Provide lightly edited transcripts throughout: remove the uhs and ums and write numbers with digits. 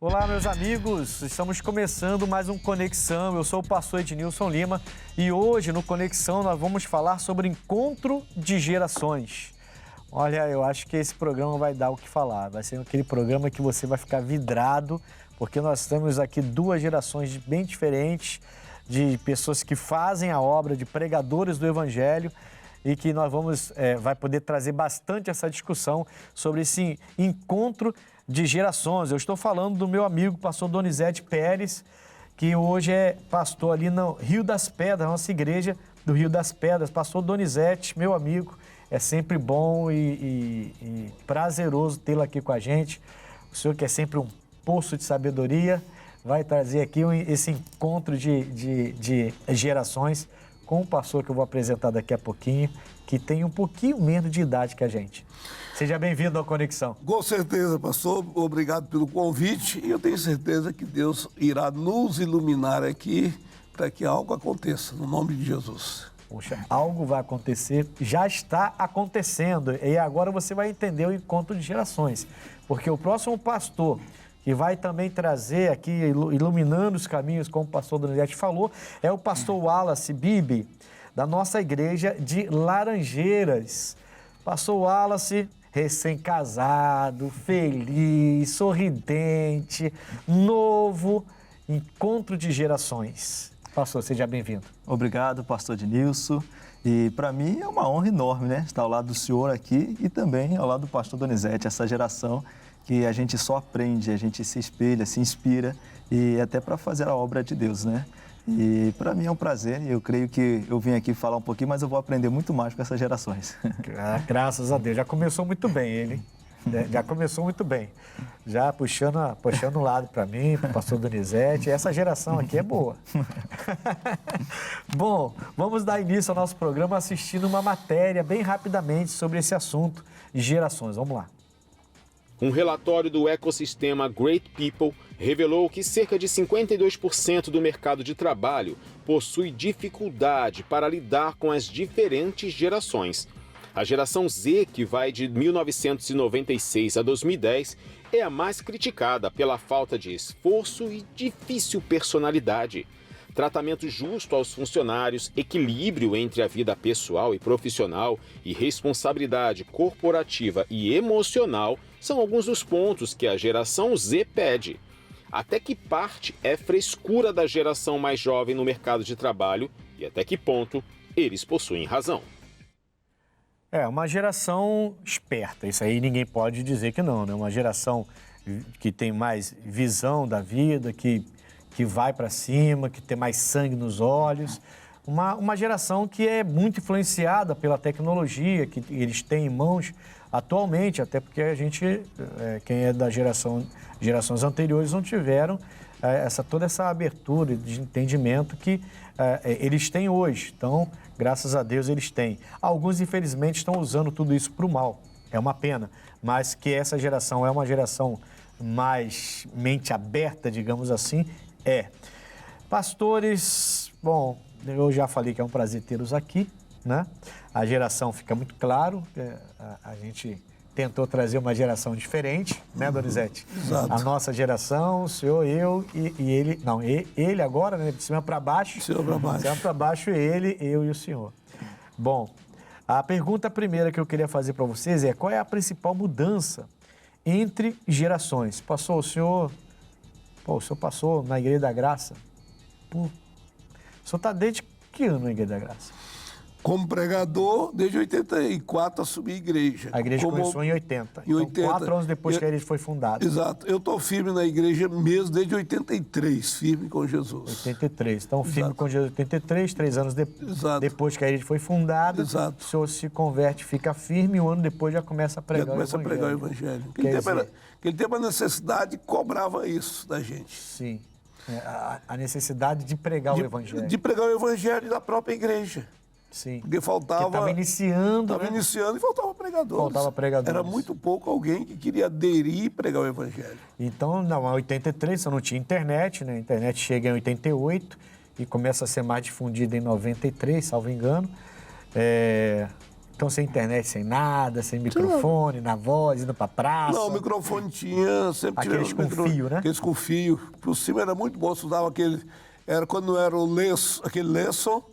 Olá, meus amigos, estamos começando mais um Conexão. Eu sou o pastor Ednilson Lima e hoje no Conexão nós vamos falar sobre encontro de gerações. Olha, eu acho que esse programa vai dar o que falar. Vai ser aquele programa que você vai ficar vidrado, porque nós temos aqui duas gerações bem diferentes de pessoas que fazem a obra, de pregadores do Evangelho, e que nós vai poder trazer bastante essa discussão sobre esse encontro de gerações. Eu estou falando do meu amigo, pastor Donizete Pérez, que hoje é pastor ali no Rio das Pedras, nossa igreja do Rio das Pedras. Pastor Donizete, meu amigo, é sempre bom e prazeroso tê-lo aqui com a gente. O senhor que é sempre um poço de sabedoria, vai trazer aqui esse encontro de gerações com o pastor que eu vou apresentar daqui a pouquinho, que tem um pouquinho menos de idade que a gente. Seja bem-vindo ao Conexão. Com certeza, pastor. Obrigado pelo convite. E eu tenho certeza que Deus irá nos iluminar aqui para que algo aconteça, no nome de Jesus. Poxa, algo vai acontecer, já está acontecendo. E agora você vai entender o encontro de gerações. Porque o próximo pastor que vai também trazer aqui, iluminando os caminhos, como o pastor Donizete falou, é o pastor Wallace Bibi, da nossa igreja de Laranjeiras. Pastor Wallace, recém-casado, feliz, sorridente, novo, encontro de gerações. Pastor, seja bem-vindo. Obrigado, pastor Ednilson. E para mim é uma honra enorme, né? Estar ao lado do senhor aqui e também ao lado do pastor Donizete, essa geração que a gente só aprende, a gente se espelha, se inspira e até para fazer a obra de Deus, né? E para mim é um prazer e eu creio que eu vim aqui falar um pouquinho, mas eu vou aprender muito mais com essas gerações. Graças a Deus, já começou muito bem ele, já começou muito bem. Já puxando um lado para mim, para o pastor Donizete, essa geração aqui é boa. Bom, vamos dar início ao nosso programa assistindo uma matéria bem rapidamente sobre esse assunto de gerações. Vamos lá. Um relatório do ecossistema Great People revelou que cerca de 52% do mercado de trabalho possui dificuldade para lidar com as diferentes gerações. A geração Z, que vai de 1996 a 2010, é a mais criticada pela falta de esforço e difícil personalidade. Tratamento justo aos funcionários, equilíbrio entre a vida pessoal e profissional e responsabilidade corporativa e emocional são alguns dos pontos que a geração Z pede. Até que parte é frescura da geração mais jovem no mercado de trabalho e até que ponto eles possuem razão. É uma geração esperta, isso aí ninguém pode dizer que não, né? Uma geração que tem mais visão da vida, que vai para cima, que tem mais sangue nos olhos. Uma geração que é muito influenciada pela tecnologia que eles têm em mãos atualmente, até porque a gente, quem é da gerações anteriores, não tiveram toda essa abertura de entendimento que eles têm hoje. Então, graças a Deus, eles têm. Alguns, infelizmente, estão usando tudo isso para o mal. É uma pena, mas que essa geração é uma geração mais mente aberta, digamos assim, Pastores, bom, eu já falei que é um prazer tê-los aqui, né? A geração fica muito claro, a gente tentou trazer uma geração diferente, né, Donizete? Exato. A nossa geração, o senhor, eu e ele, não, ele agora, né, de cima para baixo. De cima para baixo. De cima para baixo, ele, eu e o senhor. Bom, a pergunta primeira que eu queria fazer para vocês é: qual é a principal mudança entre gerações? O senhor passou na Igreja da Graça. O senhor está desde que ano na Igreja da Graça? Como pregador, desde 84 assumi a igreja. A igreja começou em 80. Em 80. Então, 4 anos depois que a igreja foi fundada. Exato. Eu estou firme na igreja mesmo desde 83, firme com Jesus. 83. Então, firme Exato. com Jesus 83, 3 anos depois que a igreja foi fundada. Exato. O senhor se converte, fica firme, e um ano depois já começa a pregar o Evangelho. Já começa a pregar o Evangelho. Aquele tempo a necessidade cobrava isso da gente. Sim. A necessidade de pregar o Evangelho. De pregar o Evangelho da própria igreja. Sim. Porque faltava... Estava iniciando, Estava iniciando e faltava pregadores. Faltava pregadores. Era muito pouco alguém que queria aderir e pregar o Evangelho. Então, não, em 83 só não tinha internet, né? A internet chega em 88 e começa a ser mais difundida em 93, salvo engano. Então, sem internet, sem nada, sem microfone, na voz, indo pra praça. Não, o microfone tinha, sempre Aqueles com fio, né? Aqueles com fio. Por cima era muito bom, você usava aquele... Era quando era o lenço, aquele lenço.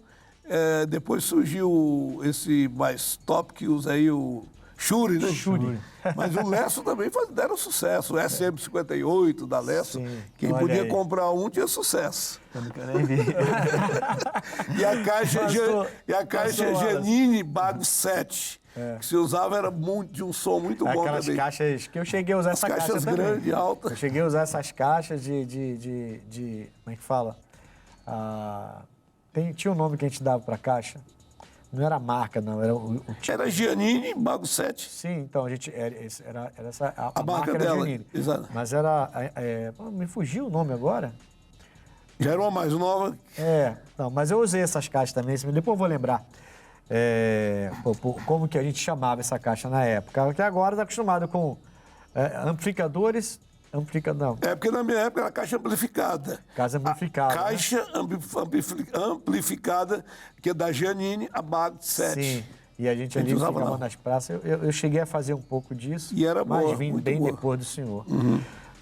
Depois surgiu esse mais top que usa aí o Shure, né? Shure. Mas o Lesso também deram sucesso. O SM58 da Lesso. Sim, Quem olha podia aí. comprar um tinha sucesso. Eu nunca nem vi. E a caixa, Pastor Wallace. Janine Bago 7. Que se usava era de um som muito bom Aquelas também. caixas que eu cheguei a usar essa caixa Caixas também. grandes, altas. Eu cheguei a usar essas caixas de como é que fala? Tinha um nome que a gente dava pra caixa. Não era a marca, não. Era o tipo. Era Janine Bago 7. Sim, então a gente era essa A marca era dela, Janine. exato. Mas era me fugiu o nome agora. Já era uma mais nova. Não, mas eu usei essas caixas também, depois eu vou lembrar. Como que a gente chamava essa caixa na época. Porque agora está acostumado com amplificadores. Não. Porque na minha época era caixa amplificada. Caixa amplificada. Caixa amplificada, que é da Janine, a Bago 7. Sim. E a gente ali usava, ficava não. nas praças. Eu cheguei a fazer um pouco disso. E era mas boa, vim muito bem boa. depois do senhor.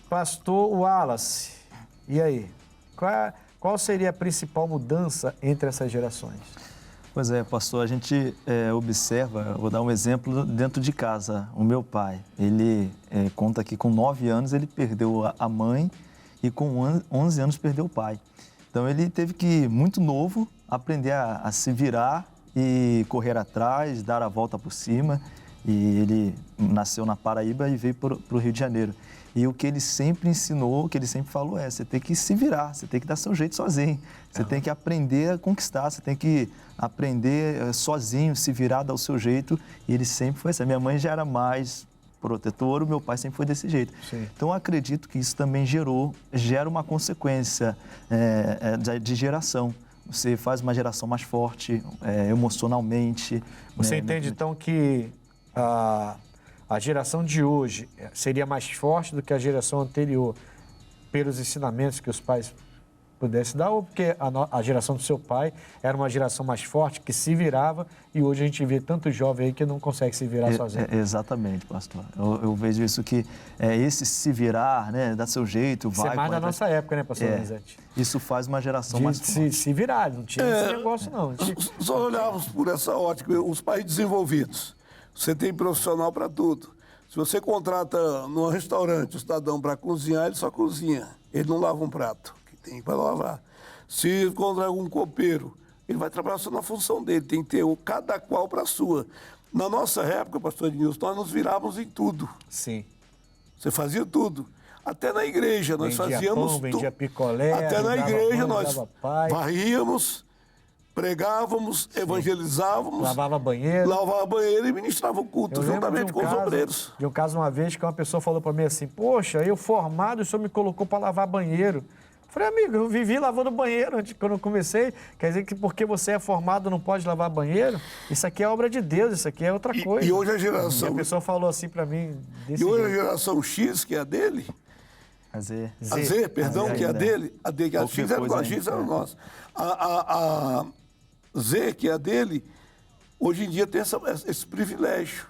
Pastor Wallace, e aí? Qual seria a principal mudança entre essas gerações? Pois é, pastor, a gente observa, eu vou dar um exemplo dentro de casa. O meu pai, ele conta que com 9 anos ele perdeu a mãe e com 11 anos perdeu o pai. Então ele teve que, muito novo, aprender a se virar e correr atrás, dar a volta por cima. E ele nasceu na Paraíba e veio para o Rio de Janeiro. E o que ele sempre ensinou, o que ele sempre falou você tem que se virar, você tem que dar seu jeito sozinho. Você tem que aprender a conquistar, você tem que aprender sozinho, se virar, dar o seu jeito. E ele sempre foi assim. A minha mãe já era mais protetora, o meu pai sempre foi desse jeito. Sim. Então, eu acredito que isso também gera uma consequência de geração. Você faz uma geração mais forte, emocionalmente. Você entende, então, que a geração de hoje seria mais forte do que a geração anterior pelos ensinamentos que os pais pudessem dar, ou porque a geração do seu pai era uma geração mais forte, que se virava, e hoje a gente vê tanto jovem aí que não consegue se virar sozinho? Exatamente, pastor. Eu vejo isso que esse se virar, né, dar seu jeito, Isso é mais da nossa época, né, pastor Donizete? Isso faz uma geração mais forte. Se virar, não tinha esse negócio, não. Só olharmos por essa ótica, os países desenvolvidos. Você tem profissional para tudo. Se você contrata num restaurante o cidadão para cozinhar, ele só cozinha. Ele não lava um prato, que tem para lavar. Se contrata um copeiro, ele vai trabalhar só na função dele, tem que ter cada qual para a sua. Na nossa época, pastor Ednilson, nós nos virávamos em tudo. Sim. Você fazia tudo. Até na igreja nós fazíamos tudo. Vendia picolé, até na igreja nós nós varríamos, pregávamos, evangelizávamos, lavava banheiro e ministrava o culto juntamente com os obreiros. De um caso uma vez que uma pessoa falou para mim assim: poxa, eu formado, o senhor me colocou para lavar banheiro. Eu falei: amigo, eu vivi lavando banheiro quando eu comecei. Quer dizer que porque você é formado não pode lavar banheiro? Isso aqui é obra de Deus, isso aqui é outra coisa. E hoje a geração... E a pessoa falou assim para mim desse E hoje jeito. a geração X, que é a dele... A Z, que é a dele. A X era a X, era nossa. A Z, que é a dele, hoje em dia tem esse privilégio.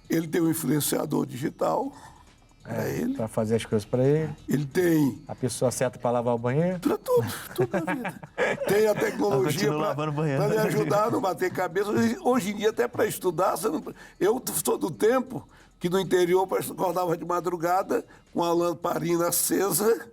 Ele tem um influenciador digital para ele. Para fazer as coisas para ele. Ele tem... A pessoa certa para lavar o banheiro. Para tudo na vida. Tem a tecnologia para lhe ajudar a não bater cabeça. Hoje em dia, até para estudar, eu sou do tempo que no interior acordava de madrugada com a lamparina acesa,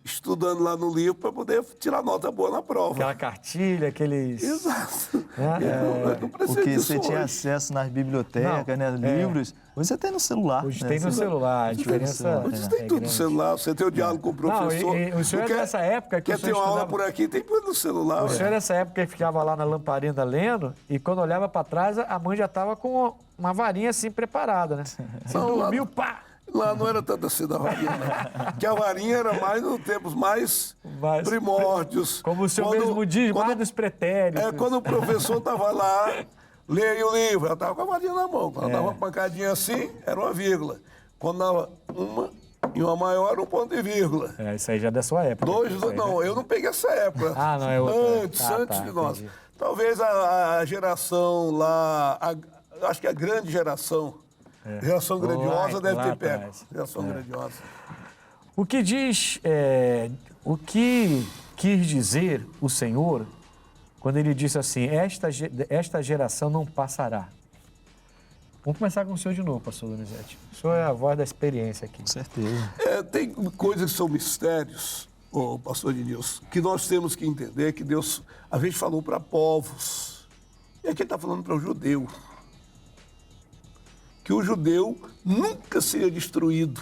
estudando lá no livro para poder tirar nota boa na prova. Aquela cartilha, aqueles... Exato. É, não precisa Porque disso você tinha hoje. acesso nas bibliotecas, né, livros. Hoje você tem no celular. Hoje né? tem no celular, a diferença Hoje tem tudo no grande. celular, você tem o diálogo com o professor. E o senhor é dessa época que quer o senhor ter uma aula estudava... por aqui, tem tudo no celular. O senhor é dessa época que ficava lá na lamparina lendo e quando olhava para trás, a mãe já estava com uma varinha assim preparada, né? Você dormiu, pá! Lá não era tanto assim da varinha, não. Porque a varinha era mais nos tempos mais primórdios. Como o senhor mesmo diz, mais dos pretéritos. Quando o professor estava lá, leia o livro, ela estava com a varinha na mão. Quando dava uma pancadinha assim, era uma vírgula. Quando dava uma e uma maior, um ponto e vírgula. Isso aí já é da sua época. Não, eu não peguei essa época. Não é outra. Antes de nós. Entendi. Talvez a geração lá, acho que a grande geração, geração grandiosa deve lá ter pego. atrás. Geração grandiosa. O que diz, o que quis dizer o Senhor quando ele disse assim, esta geração não passará? Vamos começar com o senhor de novo, pastor Donizete. O senhor é a voz da experiência aqui. Com certeza. Tem coisas que são mistérios, pastor Ednilson, que nós temos que entender que Deus, a gente falou para povos, e aqui ele está falando para o judeu, que o judeu nunca seria destruído,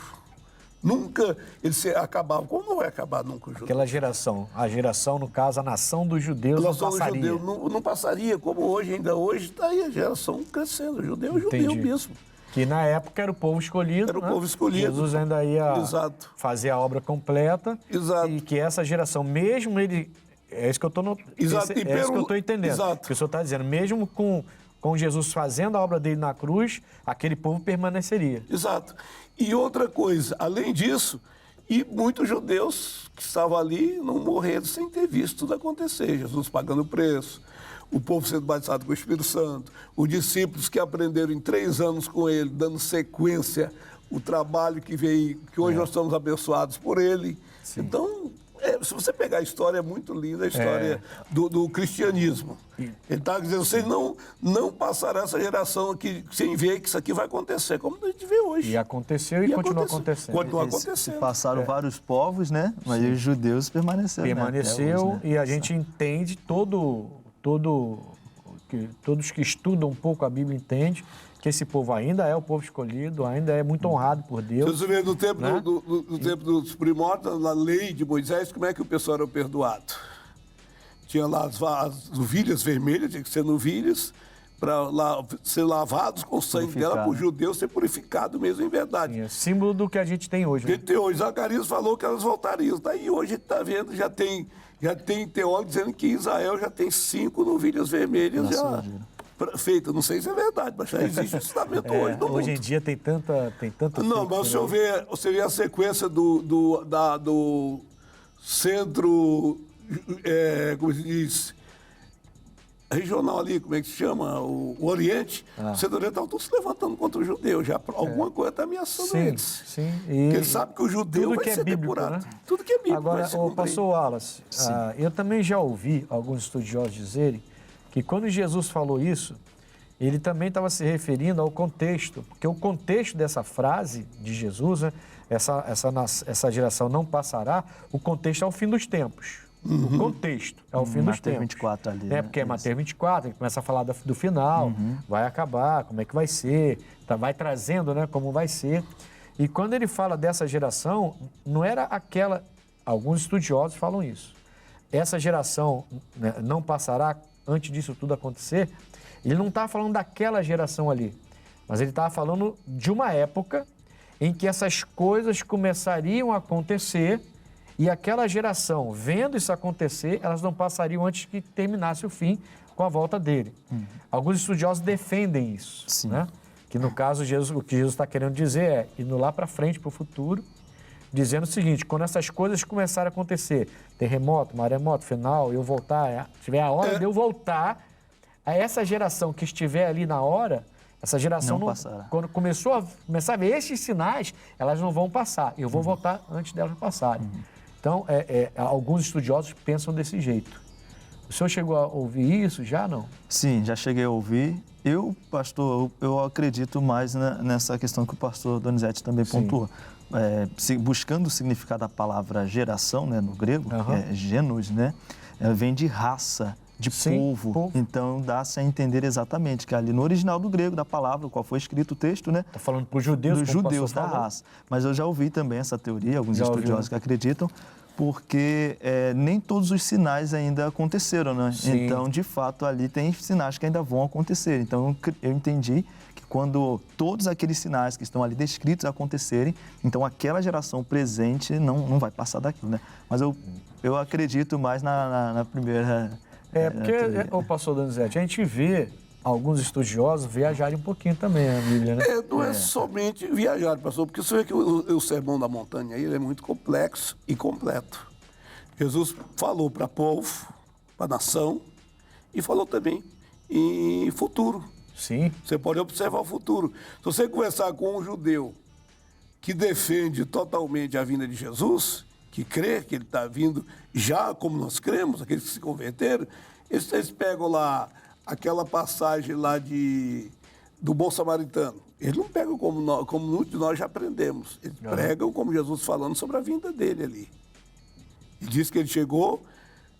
nunca ele acabava. Como não vai acabar nunca o judeu? Aquela geração, a geração, no caso, a nação dos judeus não passaria. Judeu não passaria, como hoje, ainda hoje está aí a geração crescendo, judeu mesmo. Que na época era o povo escolhido. Era o povo escolhido. Jesus ainda ia fazer a obra completa. Exato. E que essa geração, mesmo ele... É isso que eu estou entendendo. Exato. Que o senhor está dizendo, mesmo com Jesus fazendo a obra dele na cruz, aquele povo permaneceria. Exato. E outra coisa, além disso, e muitos judeus que estavam ali não morreram sem ter visto tudo acontecer. Jesus pagando o preço, o povo sendo batizado com o Espírito Santo, os discípulos que aprenderam em 3 anos com ele, dando sequência, o trabalho que veio, que hoje nós estamos abençoados por ele. Sim. Então, se você pegar a história, é muito linda a história do cristianismo. Ele está dizendo, vocês não passarão essa geração aqui sem ver que isso aqui vai acontecer, como a gente vê hoje. E aconteceu e continua acontecendo. Continua acontecendo. Passaram vários povos, né? Mas os judeus permaneceram. Permaneceu, né? E a gente entende, todos que estudam um pouco a Bíblia entendem que esse povo ainda é o povo escolhido, ainda é muito honrado por Deus. Se você vê no tempo, no tempo dos primórdios, na lei de Moisés, como é que o pessoal era perdoado? Tinha lá as novilhas vermelhas, tinha que ser novilhas, para ser lavados com o sangue dela, para o judeu ser purificado mesmo em verdade. Sim, é símbolo do que a gente tem hoje. Né? Tem hoje. Zacarias falou que elas voltariam. Daí hoje a gente está vendo, já tem teólogos dizendo que Israel já tem 5 novilhas vermelhas feitas. Não sei se é verdade, mas já existe o testamento hoje no mundo. Hoje em dia tem tanta Não, mas você vê a sequência do centro, como se diz, regional ali, como é que se chama? O Oriente. O centro oriental estão se levantando contra o judeu. Já alguma coisa está ameaçando eles. Sim. Porque eles sabem que o judeu vai ser depurado. Né? Tudo que é bíblico. Agora, pastor Wallace, eu também já ouvi alguns estudiosos dizerem que quando Jesus falou isso, ele também estava se referindo ao contexto, porque o contexto dessa frase de Jesus, né, essa geração não passará, o contexto é o fim dos tempos. O contexto é o fim dos tempos. Mateus 24 ali. Porque é Mateus 24, ele começa a falar do final, vai acabar, como é que vai ser, vai trazendo, né, como vai ser. E quando ele fala dessa geração, não era aquela... Alguns estudiosos falam isso. Essa geração, né, não passará antes disso tudo acontecer. Ele não está falando daquela geração ali, mas ele estava falando de uma época em que essas coisas começariam a acontecer e aquela geração, vendo isso acontecer, elas não passariam antes que terminasse o fim com a volta dele. Alguns estudiosos defendem isso, né? Que no caso, o que Jesus está querendo dizer é, indo lá para frente, para o futuro, dizendo o seguinte, quando essas coisas começarem a acontecer, terremoto, maremoto, final, eu voltar, tiver a hora de eu voltar, a essa geração que estiver ali na hora, essa geração não quando começar a ver esses sinais, elas não vão passar. Eu vou voltar antes delas passarem. Então, alguns estudiosos pensam desse jeito. O senhor chegou a ouvir isso já, não? Sim, já cheguei a ouvir. Eu, pastor, eu acredito mais nessa questão que o pastor Donizete também pontuou. Buscando o significado da palavra geração, né, no grego, genos, né, vem de raça, de povo. Então, dá-se a entender exatamente que ali no original do grego, da palavra, qual foi escrito o texto, né? Está falando para os judeus, dos judeus da raça. Mas eu já ouvi também essa teoria, alguns estudiosos que acreditam, porque nem todos os sinais ainda aconteceram, né? Sim. Então, de fato, ali tem sinais que ainda vão acontecer. Então, eu entendi que quando todos aqueles sinais que estão ali descritos acontecerem, então aquela geração presente não vai passar daquilo, né? Mas eu acredito mais na primeira... Porque, pastor Donizete, a gente vê alguns estudiosos viajarem um pouquinho também a Bíblia, né? Não é somente viajar, pastor, porque você vê que o Sermão da Montanha aí, ele é muito complexo e completo. Jesus falou para o povo, para a nação, e falou também em futuro. Sim. Você pode observar o futuro. Se você conversar com um judeu que defende totalmente a vinda de Jesus, que crê que ele está vindo já como nós cremos, aqueles que se converteram, eles pegam lá aquela passagem lá do bom samaritano. Eles não pegam como muitos de nós já aprendemos. Eles pregam como Jesus falando sobre a vinda dele ali. Ele diz que ele chegou,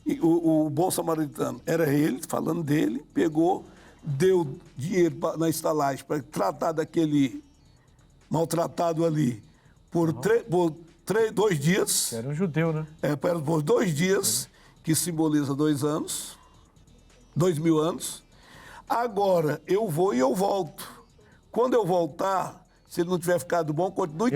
e o bom samaritano era ele, falando dele, pegou, deu dinheiro na estalagem para tratar daquele maltratado ali por 2 dias. Era um judeu, né? Por 2 dias, que simboliza 2 anos, 2000 anos. Agora, eu vou e eu volto. Quando eu voltar, se ele não tiver ficado bom, continue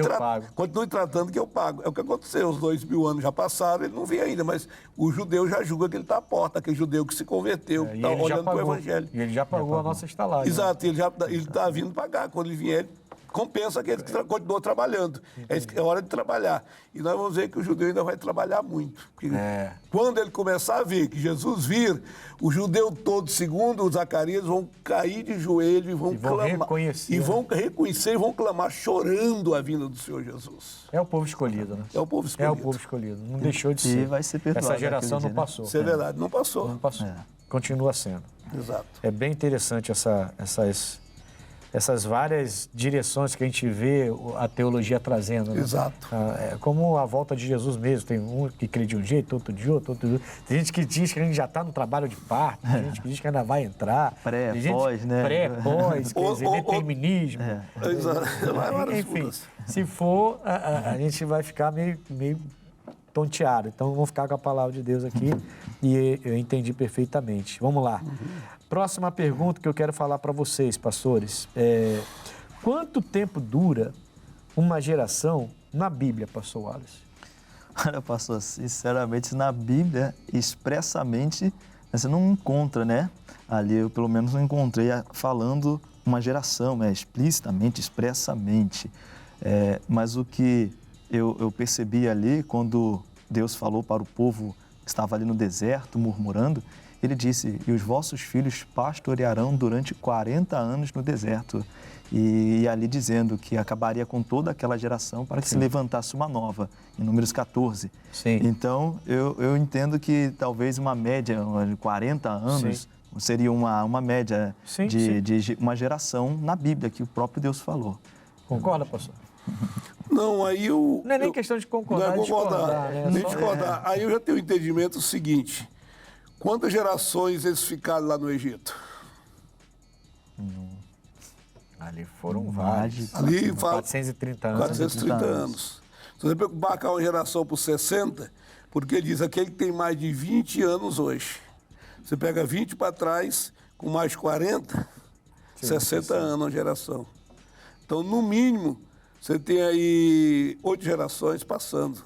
tratando que eu pago. É o que aconteceu, os 2000 anos já passaram, ele não vem ainda, mas o judeu já julga que ele está à porta, aquele judeu que se converteu, que está olhando para o Evangelho. E ele já pagou a nossa estalagem. Exato, ele está vindo pagar. Quando ele vier, ele compensa aquele que continuou trabalhando. É hora de trabalhar. E nós vamos ver que o judeu ainda vai trabalhar muito. Quando ele começar a ver que Jesus vir, o judeu todo, segundo os Zacarias, vão cair de joelho e vão clamar. Reconhecer, vão reconhecer e vão clamar chorando a vinda do Senhor Jesus. É o povo escolhido, né? É o povo escolhido. É o povo escolhido. Não deixou de ser. E vai ser perdoado. Essa geração não passou. Isso é verdade, não passou. Não passou. Continua sendo. Exato. É bem interessante essas várias direções que a gente vê a teologia trazendo. Né? Exato. É como a volta de Jesus mesmo. Tem um que crê de um jeito, outro de outro, outro de outro. Tem gente que diz que a gente já está no trabalho de parto, tem gente que diz que ainda vai entrar. Pré, pós, né? Pré, pós, quer dizer, determinismo. Exato. Enfim, se for, a gente vai ficar meio tonteado. Então, vamos ficar com a palavra de Deus aqui e eu entendi perfeitamente. Vamos lá. Próxima pergunta que eu quero falar para vocês, pastores. Quanto tempo dura uma geração na Bíblia, pastor Wallace? Olha, pastor, sinceramente, na Bíblia, expressamente, você não encontra, né? Ali, eu pelo menos não encontrei falando uma geração, explicitamente, expressamente. Mas o que eu percebi ali, quando Deus falou para o povo que estava ali no deserto, murmurando, ele disse, e os vossos filhos pastorearão durante 40 anos no deserto. E ali dizendo que acabaria com toda aquela geração para que se levantasse uma nova, em Números 14. Sim. Então, eu entendo que talvez uma média de 40 anos seria uma média de uma geração na Bíblia, que o próprio Deus falou. Concorda, pastor? Não, aí eu... Não é nem questão de concordar, discordar. Aí eu já tenho o entendimento seguinte. Quantas gerações eles ficaram lá no Egito? Ali foram vários. Ali 430 anos. 430 anos. Se você marcar uma geração por 60, porque diz aquele que tem mais de 20 anos hoje. Você pega 20 para trás, com mais 40, 60 anos a geração. Então, no mínimo, você tem aí 8 gerações passando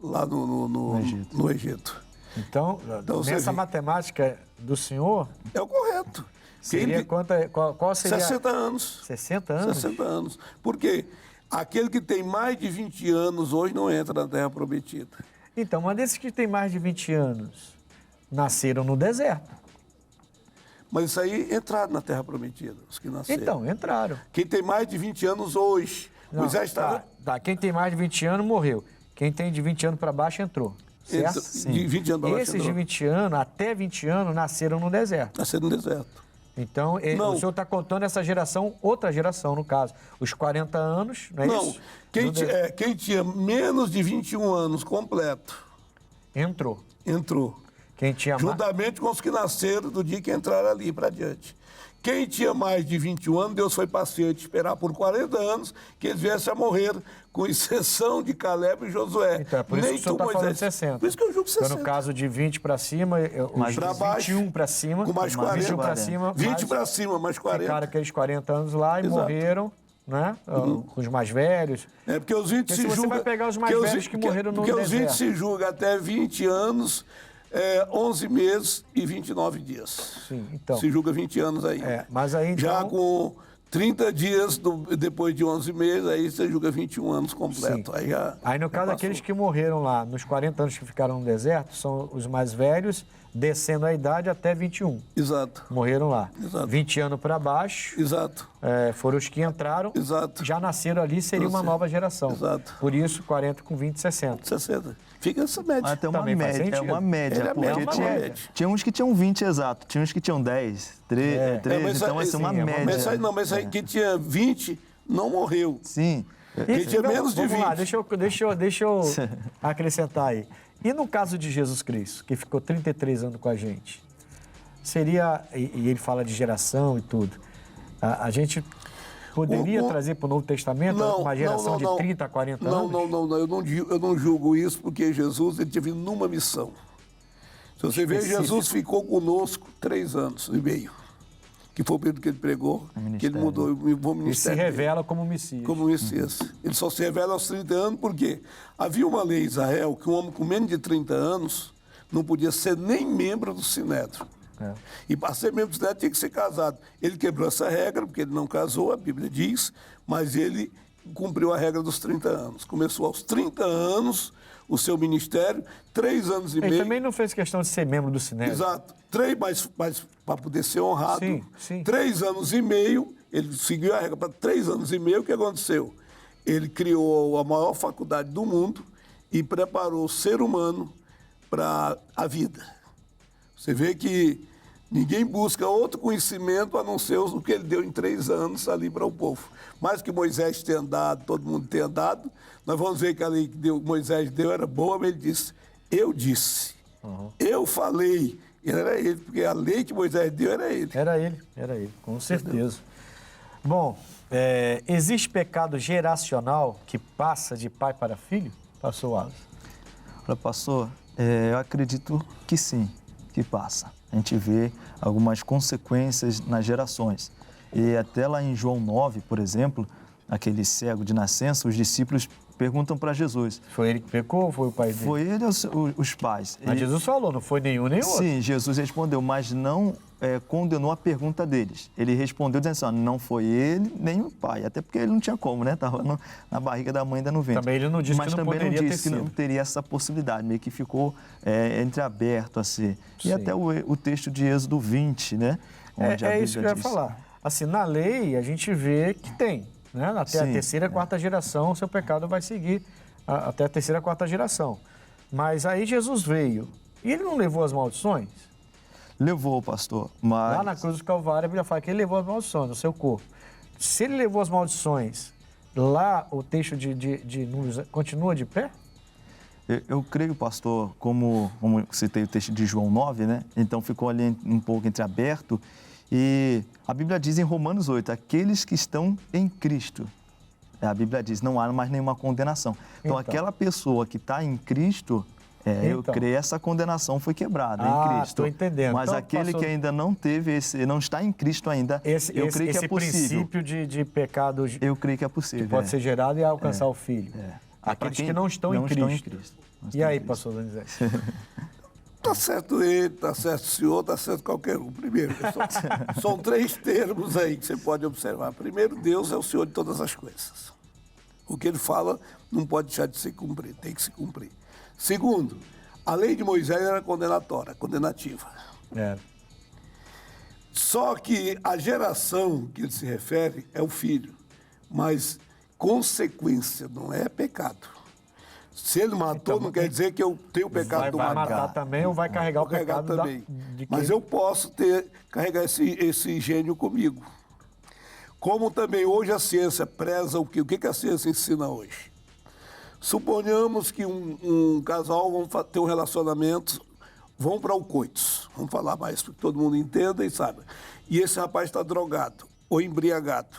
lá no Egito. Então nessa matemática do senhor... É o correto. Seria qual seria? 60 anos. 60 anos? 60 anos. Por quê? Aquele que tem mais de 20 anos hoje não entra na Terra Prometida. Então, mas desses que têm mais de 20 anos, nasceram no deserto. Mas isso aí entraram na Terra Prometida, os que nasceram. Então, entraram. Quem tem mais de 20 anos hoje, Moisés estava... Quem tem mais de 20 anos morreu. Quem tem de 20 anos para baixo entrou. Certo? De 20 anos para baixo Esses de 20 anos, até 20 anos, nasceram no deserto. Nasceram no deserto. Então, o senhor está contando essa geração, outra geração, no caso. Os 40 anos, não é isso? Não, quem tinha menos de 21 anos completo... Entrou. Quem tinha juntamente com os que nasceram do dia que entraram ali para diante. Quem tinha mais de 21 anos, Deus foi paciente, esperar por 40 anos que eles viessem a morrer, com exceção de Caleb e Josué. Então, é por isso que o senhor está falando de 60. Por isso que eu julgo 60. Então, no caso de 20 para cima, para baixo, 21 para cima, com mais 40. 21 para cima, 20 para cima, mais 40. Ficaram aqueles 40 anos lá e morreram, né? Com os mais velhos. É porque os 20 se julga... você vai pegar os mais velhos que morreram no deserto. Porque os 20 se julga até 20 anos... 11 meses e 29 dias. Sim, então. Se julga 20 anos aí. Mas aí, então... Já com 30 dias depois de 11 meses, aí você julga 21 anos completo. Sim. Aí, Aí, no caso, aqueles que morreram lá nos 40 anos que ficaram no deserto, são os mais velhos, descendo a idade até 21. Exato. Morreram lá. Exato. 20 anos para baixo, Exato. foram os que entraram, Exato. já nasceram ali, seria uma nova geração. Exato. Por isso, 40 com 20, 60. 60. Fica essa média. Até uma Também faz média, sentido. uma média, Ele é porque uma média. tinha uns que tinham 20 exato, tinha uns que tinham 10, 13, mas então aí- assim, uma sim, média. Mas aí quem tinha 20 não morreu. Sim, Quem tinha menos de 20. Vamos lá, deixa eu acrescentar aí. E no caso de Jesus Cristo, que ficou 33 anos com a gente, seria, e ele fala de geração e tudo, a gente poderia trazer para o Novo Testamento uma geração de 30 a 40 anos? Não, eu não julgo isso, porque Jesus ele teve numa missão. Se você ver, Jesus ficou conosco 3 anos e meio, que foi o período que ele pregou, que ele mudou o Ele se ministério dele. revela como Messias. Como Messias. Ele só se revela aos 30 anos porque havia uma lei em Israel que um homem com menos de 30 anos não podia ser nem membro do Sinédrio. E para ser membro do Sinédrio tinha que ser casado. Ele quebrou essa regra, porque ele não casou, a Bíblia diz, mas ele cumpriu a regra dos 30 anos. Começou aos 30 anos o seu ministério, 3 anos e Ele meio. também não fez questão de ser membro do Sinédrio. Exato. mas para poder ser honrado, Sim. 3 anos e meio, ele seguiu a regra para 3 anos e meio, o que aconteceu? Ele criou a maior faculdade do mundo e preparou o ser humano para a vida. Você vê que ninguém busca outro conhecimento a não ser o que ele deu em 3 anos ali para o povo. Mais que Moisés tenha dado, todo mundo tenha dado, nós vamos ver que a lei que Moisés deu era boa, mas ele disse, eu disse, eu falei. Era ele, porque a lei que Moisés deu era ele. Era ele, com certeza. Bom, existe pecado geracional que passa de pai para filho? Pastor Wallace. Olha, pastor, eu acredito que sim, que passa. A gente vê algumas consequências nas gerações. E até lá em João 9, por exemplo, aquele cego de nascença, os discípulos perguntam para Jesus. Foi ele que pecou ou foi o pai dele? Foi ele ou os pais? Mas Jesus falou, não foi nenhum nem outro. Sim, Jesus respondeu, mas não condenou a pergunta deles. Ele respondeu dizendo assim, não foi ele nem o pai, até porque ele não tinha como, né? Estava na barriga da mãe ainda no ventre. Também ele não disse mas que não também poderia não ter disse que não sido. teria essa possibilidade, meio que ficou entreaberto assim. Sim. E até o texto de Êxodo 20, né? Onde a É isso que eu ia Bíblia diz. falar. Assim, na lei, a gente vê que tem, né? Até a Sim, terceira, quarta geração, seu pecado vai seguir até a terceira, quarta geração. Mas aí Jesus veio e ele não levou as maldições? Levou, pastor, mas... Lá na cruz do Calvário, a Bíblia fala que ele levou as maldições no seu corpo. Se ele levou as maldições, lá o texto de Números continua de pé? Eu creio, pastor, como citei o texto de João 9, né? Então ficou ali um pouco entreaberto. E a Bíblia diz em Romanos 8, aqueles que estão em Cristo. A Bíblia diz, não há mais nenhuma condenação. Então, aquela pessoa que está em Cristo, eu creio essa condenação foi quebrada em Cristo. Estou entendendo. Mas então, aquele pastor, que ainda não teve, não está em Cristo ainda, eu creio que é possível. princípio de pecado Eu creio que é possível. que pode ser gerado e alcançar o filho. Para Aqueles quem que não estão em Cristo. Não E estão aí, em Cristo. pastor Donizete? Está certo ele, está certo o senhor, está certo qualquer um. Primeiro, são 3 termos aí que você pode observar. Primeiro, Deus é o Senhor de todas as coisas. O que ele fala não pode deixar de se cumprir, tem que se cumprir. Segundo, a lei de Moisés era condenatória, condenativa. Só que a geração que ele se refere é o filho, mas consequência não é pecado. Se ele matou, não quer dizer que eu tenho o pecado do Vai matar. matar também ou vai carregar o Vou carregar pecado também. de quem? Mas eu posso carregar esse gênio comigo. Como também hoje a ciência preza o quê? O que a ciência ensina hoje? Suponhamos que um casal vão ter um relacionamento, vão para o coitus. Vamos falar mais para que todo mundo entenda e saiba. E esse rapaz está drogado ou embriagado,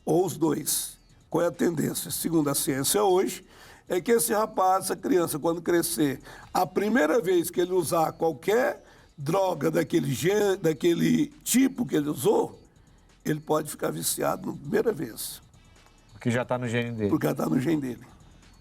ou os dois. Qual é a tendência? Segundo a ciência hoje, é que esse rapaz, essa criança, quando crescer, a primeira vez que ele usar qualquer droga daquele tipo que ele usou, ele pode ficar viciado na primeira vez. Porque já está no gene dele. Porque está no gene dele.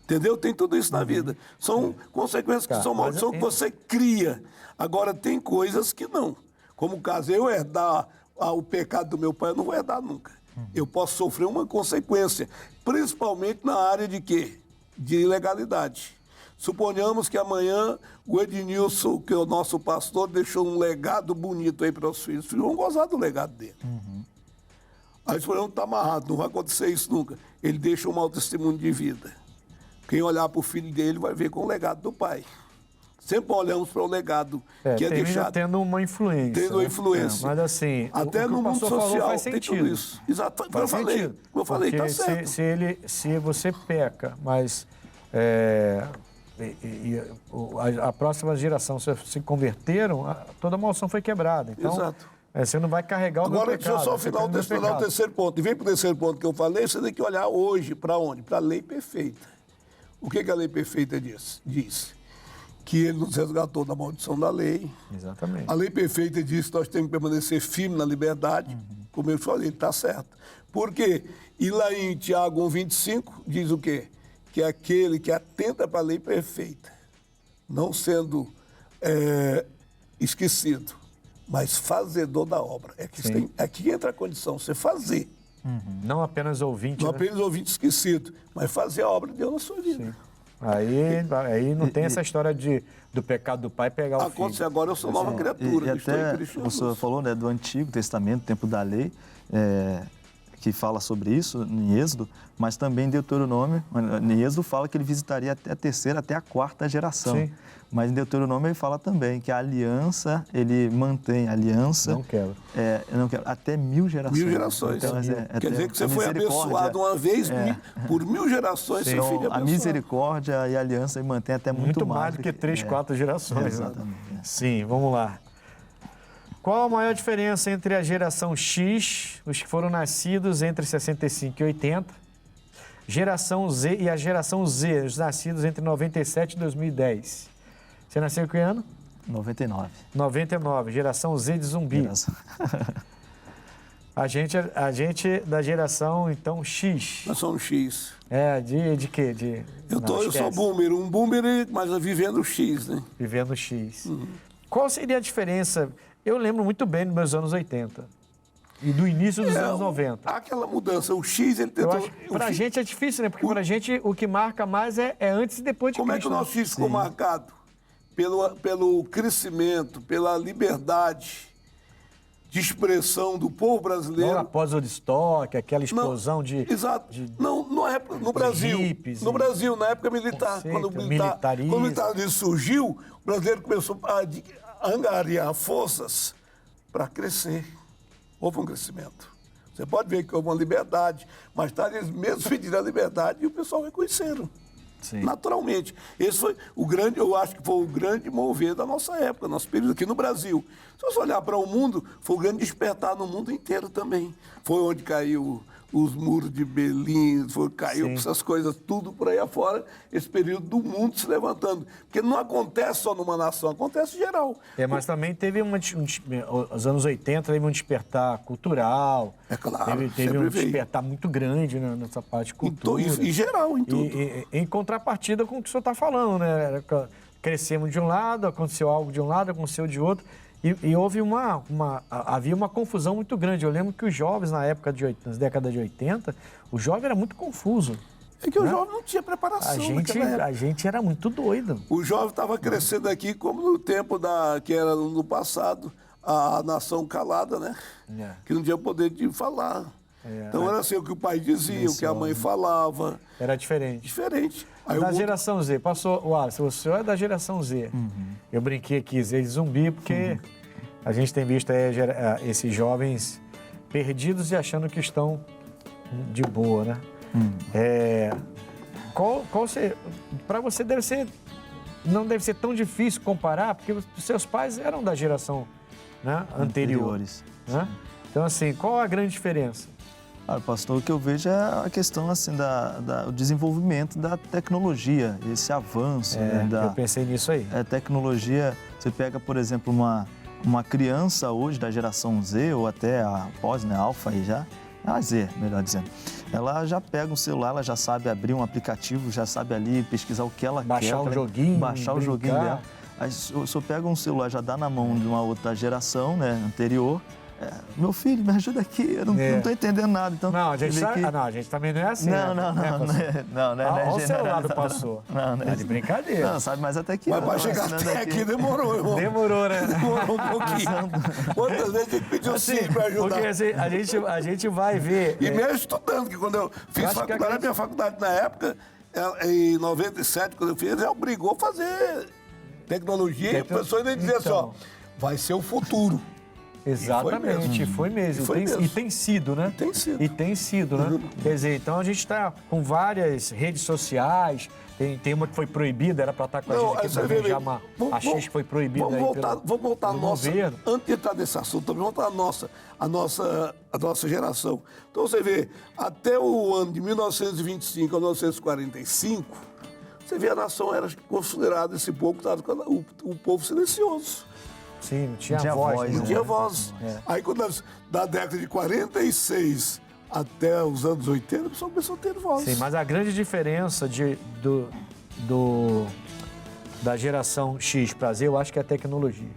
Entendeu? Tem tudo isso na vida. São consequências que são maldição que você cria. Agora, tem coisas que não. Como o caso, eu herdar o pecado do meu pai, eu não vou herdar nunca. Eu posso sofrer uma consequência, principalmente na área de quê? De ilegalidade. Suponhamos que amanhã o Ednilson, que é o nosso pastor, deixou um legado bonito aí para os filhos. Os filhos vão gozar do legado dele. Aí suponhamos que está amarrado, não vai acontecer isso nunca. Ele deixa um mau testemunho de vida. Quem olhar para o filho dele vai ver com o legado do pai. Sempre olhamos para o legado que é deixado. Tendo uma influência. Tendo uma influência. Mas assim, até no mundo social faz tem sentido. tudo isso. Exato. Faz sentido. Eu falei, porque está certo. Se você peca, mas a próxima geração se converteram, toda a maldição foi quebrada. Então, Exato. Você não vai carregar o meu Agora, pecado. deixa eu só final o terceiro ponto. E vem para o terceiro ponto que eu falei, você tem que olhar hoje para onde? Para a lei perfeita. O que a lei perfeita diz? Que ele nos resgatou da maldição da lei. Exatamente. A lei perfeita diz que nós temos que permanecer firme na liberdade. Como eu falei, ele está certo. Por quê? E lá em Tiago 1,25 diz o quê? Que é aquele que atenta para a lei perfeita, não sendo esquecido, mas fazedor da obra. Aqui entra a condição, você fazer. Não apenas ouvinte. Não né? apenas ouvinte esquecido, mas fazer a obra de Deus na sua vida. Sim. Aí não tem essa história do pecado do pai pegar o filho. Acontece agora, eu sou nova criatura. E até o senhor falou, né, do Antigo Testamento, tempo da lei, que fala sobre isso em Êxodo, mas também em Deuteronômio, em Êxodo fala que ele visitaria até a terceira, até a quarta geração. Sim. Mas em Deuteronômio ele fala também que a aliança, ele mantém a aliança. Não quebra. Não quebra, até 1000 gerações. 1000 gerações. Então, Quer dizer que você foi abençoado uma vez por 1000 gerações, seu filho é a misericórdia e a aliança ele mantém até muito mais do que 3, 4 gerações. Exatamente. Né? Sim, vamos lá. Qual a maior diferença entre a geração X, os que foram nascidos entre 65 e 80, geração Z e a geração Z, os nascidos entre 97 e 2010? Você nasceu em que ano? 99. 99, geração Z de zumbi. A gente da geração, então, X. Nós somos X. De quê? Eu sou boomer, um boomer, mas vivendo X, né? Vivendo X. Qual seria a diferença? Eu lembro muito bem dos meus anos 80 e do início dos anos 90. Aquela mudança, o X, ele tentou... Para a gente é difícil, né? Porque para a gente o que marca mais é antes e depois de Como Cristo. é que o nosso X ficou marcado? Pelo crescimento, pela liberdade de expressão do povo brasileiro. Não após o Woodstock, aquela explosão Exato. No Brasil, hippies, no Brasil, na época militar, quando o militarismo surgiu, o brasileiro começou a angariar forças para crescer. Houve um crescimento. Você pode ver que houve uma liberdade, mas eles mesmos pediram a liberdade e o pessoal reconheceram. Sim. Naturalmente. Esse foi o grande, eu acho que foi o grande mover da nossa época, nosso período aqui no Brasil. Se você olhar para o mundo, foi o grande despertar no mundo inteiro também. Foi onde caiu os muros de Berlim, caiu essas coisas, tudo por aí afora, esse período do mundo se levantando. Porque não acontece só numa nação, acontece geral. Mas também teve os anos 80 teve um despertar cultural. É claro, teve um despertar muito grande nessa parte de cultura. E geral, em tudo. Em contrapartida com o que o senhor está falando, né? Crescemos de um lado, aconteceu algo de um lado, aconteceu de outro. E houve havia uma confusão muito grande. Eu lembro que os jovens, na década de 80, o jovem era muito confuso. É que o jovem não tinha preparação. A gente era muito doido. O jovem estava crescendo aqui como no tempo que era no passado, a nação calada, né? Que não tinha poder de falar. Então era assim, o que o pai dizia, o que a mãe falava. Era diferente. Diferente. Da geração Z, passou, Wallace, o senhor é da geração Z. Eu brinquei aqui, Z de zumbi, porque a gente tem visto esses jovens perdidos e achando que estão de boa, né? Para você não deve ser tão difícil comparar, porque os seus pais eram da geração, né, anteriores. Né? Então, assim, qual a grande diferença? Pastor, o que eu vejo é a questão assim, do desenvolvimento da tecnologia, esse avanço. Eu pensei nisso aí. A tecnologia, você pega, por exemplo, uma criança hoje da geração Z, ou até a pós, né, Alpha aí já, a Z, melhor dizendo, ela já pega um celular, ela já sabe abrir um aplicativo, já sabe ali pesquisar o que ela quer. Baixar o joguinho dela. Aí, se eu pego um celular, já dá na mão de uma outra geração, né, anterior, Meu filho, me ajuda aqui, eu não estou entendendo nada. Então, Não, a gente também não é assim. Não, Olha o celular do pastor. Não é de brincadeira. Não, sabe, mas até que... Mas para chegar até aqui demorou, irmão. Demorou, né? Demorou um pouquinho. Quantas vezes a gente pediu sim para ajudar? Porque assim, a gente vai ver... E mesmo estudando, que quando eu fiz faculdade, a minha faculdade na época, em 97, quando eu fiz, ele obrigou a fazer tecnologia. E a pessoa ainda dizia assim, ó, vai ser o futuro. Exatamente, foi mesmo. E tem sido, né? Tem sido. E tem sido, né? Quer dizer, então a gente está com várias redes sociais, tem uma que foi proibida, era para estar com a gente aqui para já a X foi proibida aí Vamos voltar a nossa, governo. antes de entrar nesse assunto, também vamos voltar a nossa geração. Então você vê, até o ano de 1925 a 1945, você vê a nação era considerada esse povo, o povo silencioso. Sim, não tinha voz. Não tinha voz. Aí, da década de 46 até os anos 80, a pessoa começou a ter voz. Sim, mas a grande diferença da geração X para Z, eu acho que é a tecnologia.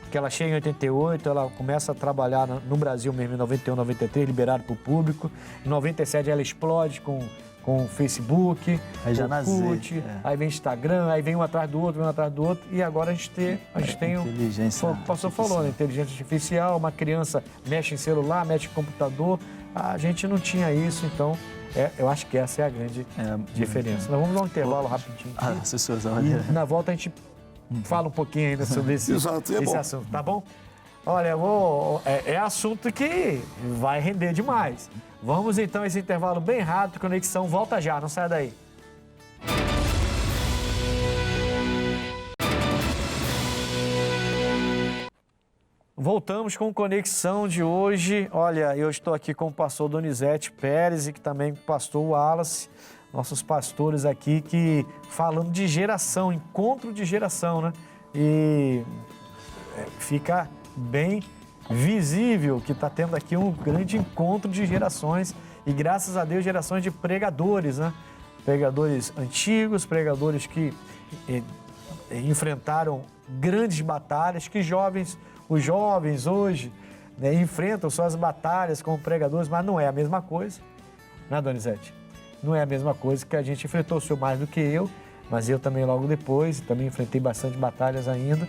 Porque ela chega em 88, ela começa a trabalhar no Brasil mesmo em 91, 93, liberado para o público. Em 97 ela explode com o Facebook, aí já Orkut, aí vem Instagram, aí vem um atrás do outro, e agora a gente tem inteligência o pastor falou, né? Inteligência artificial, uma criança mexe em celular, mexe em computador, a gente não tinha isso, então eu acho que essa é a grande diferença. Nós vamos dar um intervalo rapidinho aqui, e na volta a gente fala um pouquinho ainda sobre esse assunto, tá bom? Olha, é assunto que vai render demais. Vamos então a esse intervalo bem rápido, Conexão volta já, não sai daí. Voltamos com Conexão de hoje. Olha, eu estou aqui com o pastor Donizete Pérez e que também com o pastor Wallace, nossos pastores aqui, que falando de geração, encontro de geração, né? E fica bem visível que está tendo aqui um grande encontro de gerações e, graças a Deus, gerações de pregadores, né? Pregadores antigos, pregadores que enfrentaram grandes batalhas, que os jovens hoje, né, enfrentam suas batalhas como pregadores, mas não é a mesma coisa, né, Donizete? Não é a mesma coisa que a gente enfrentou, o senhor mais do que eu, mas eu também logo depois, também enfrentei bastante batalhas ainda,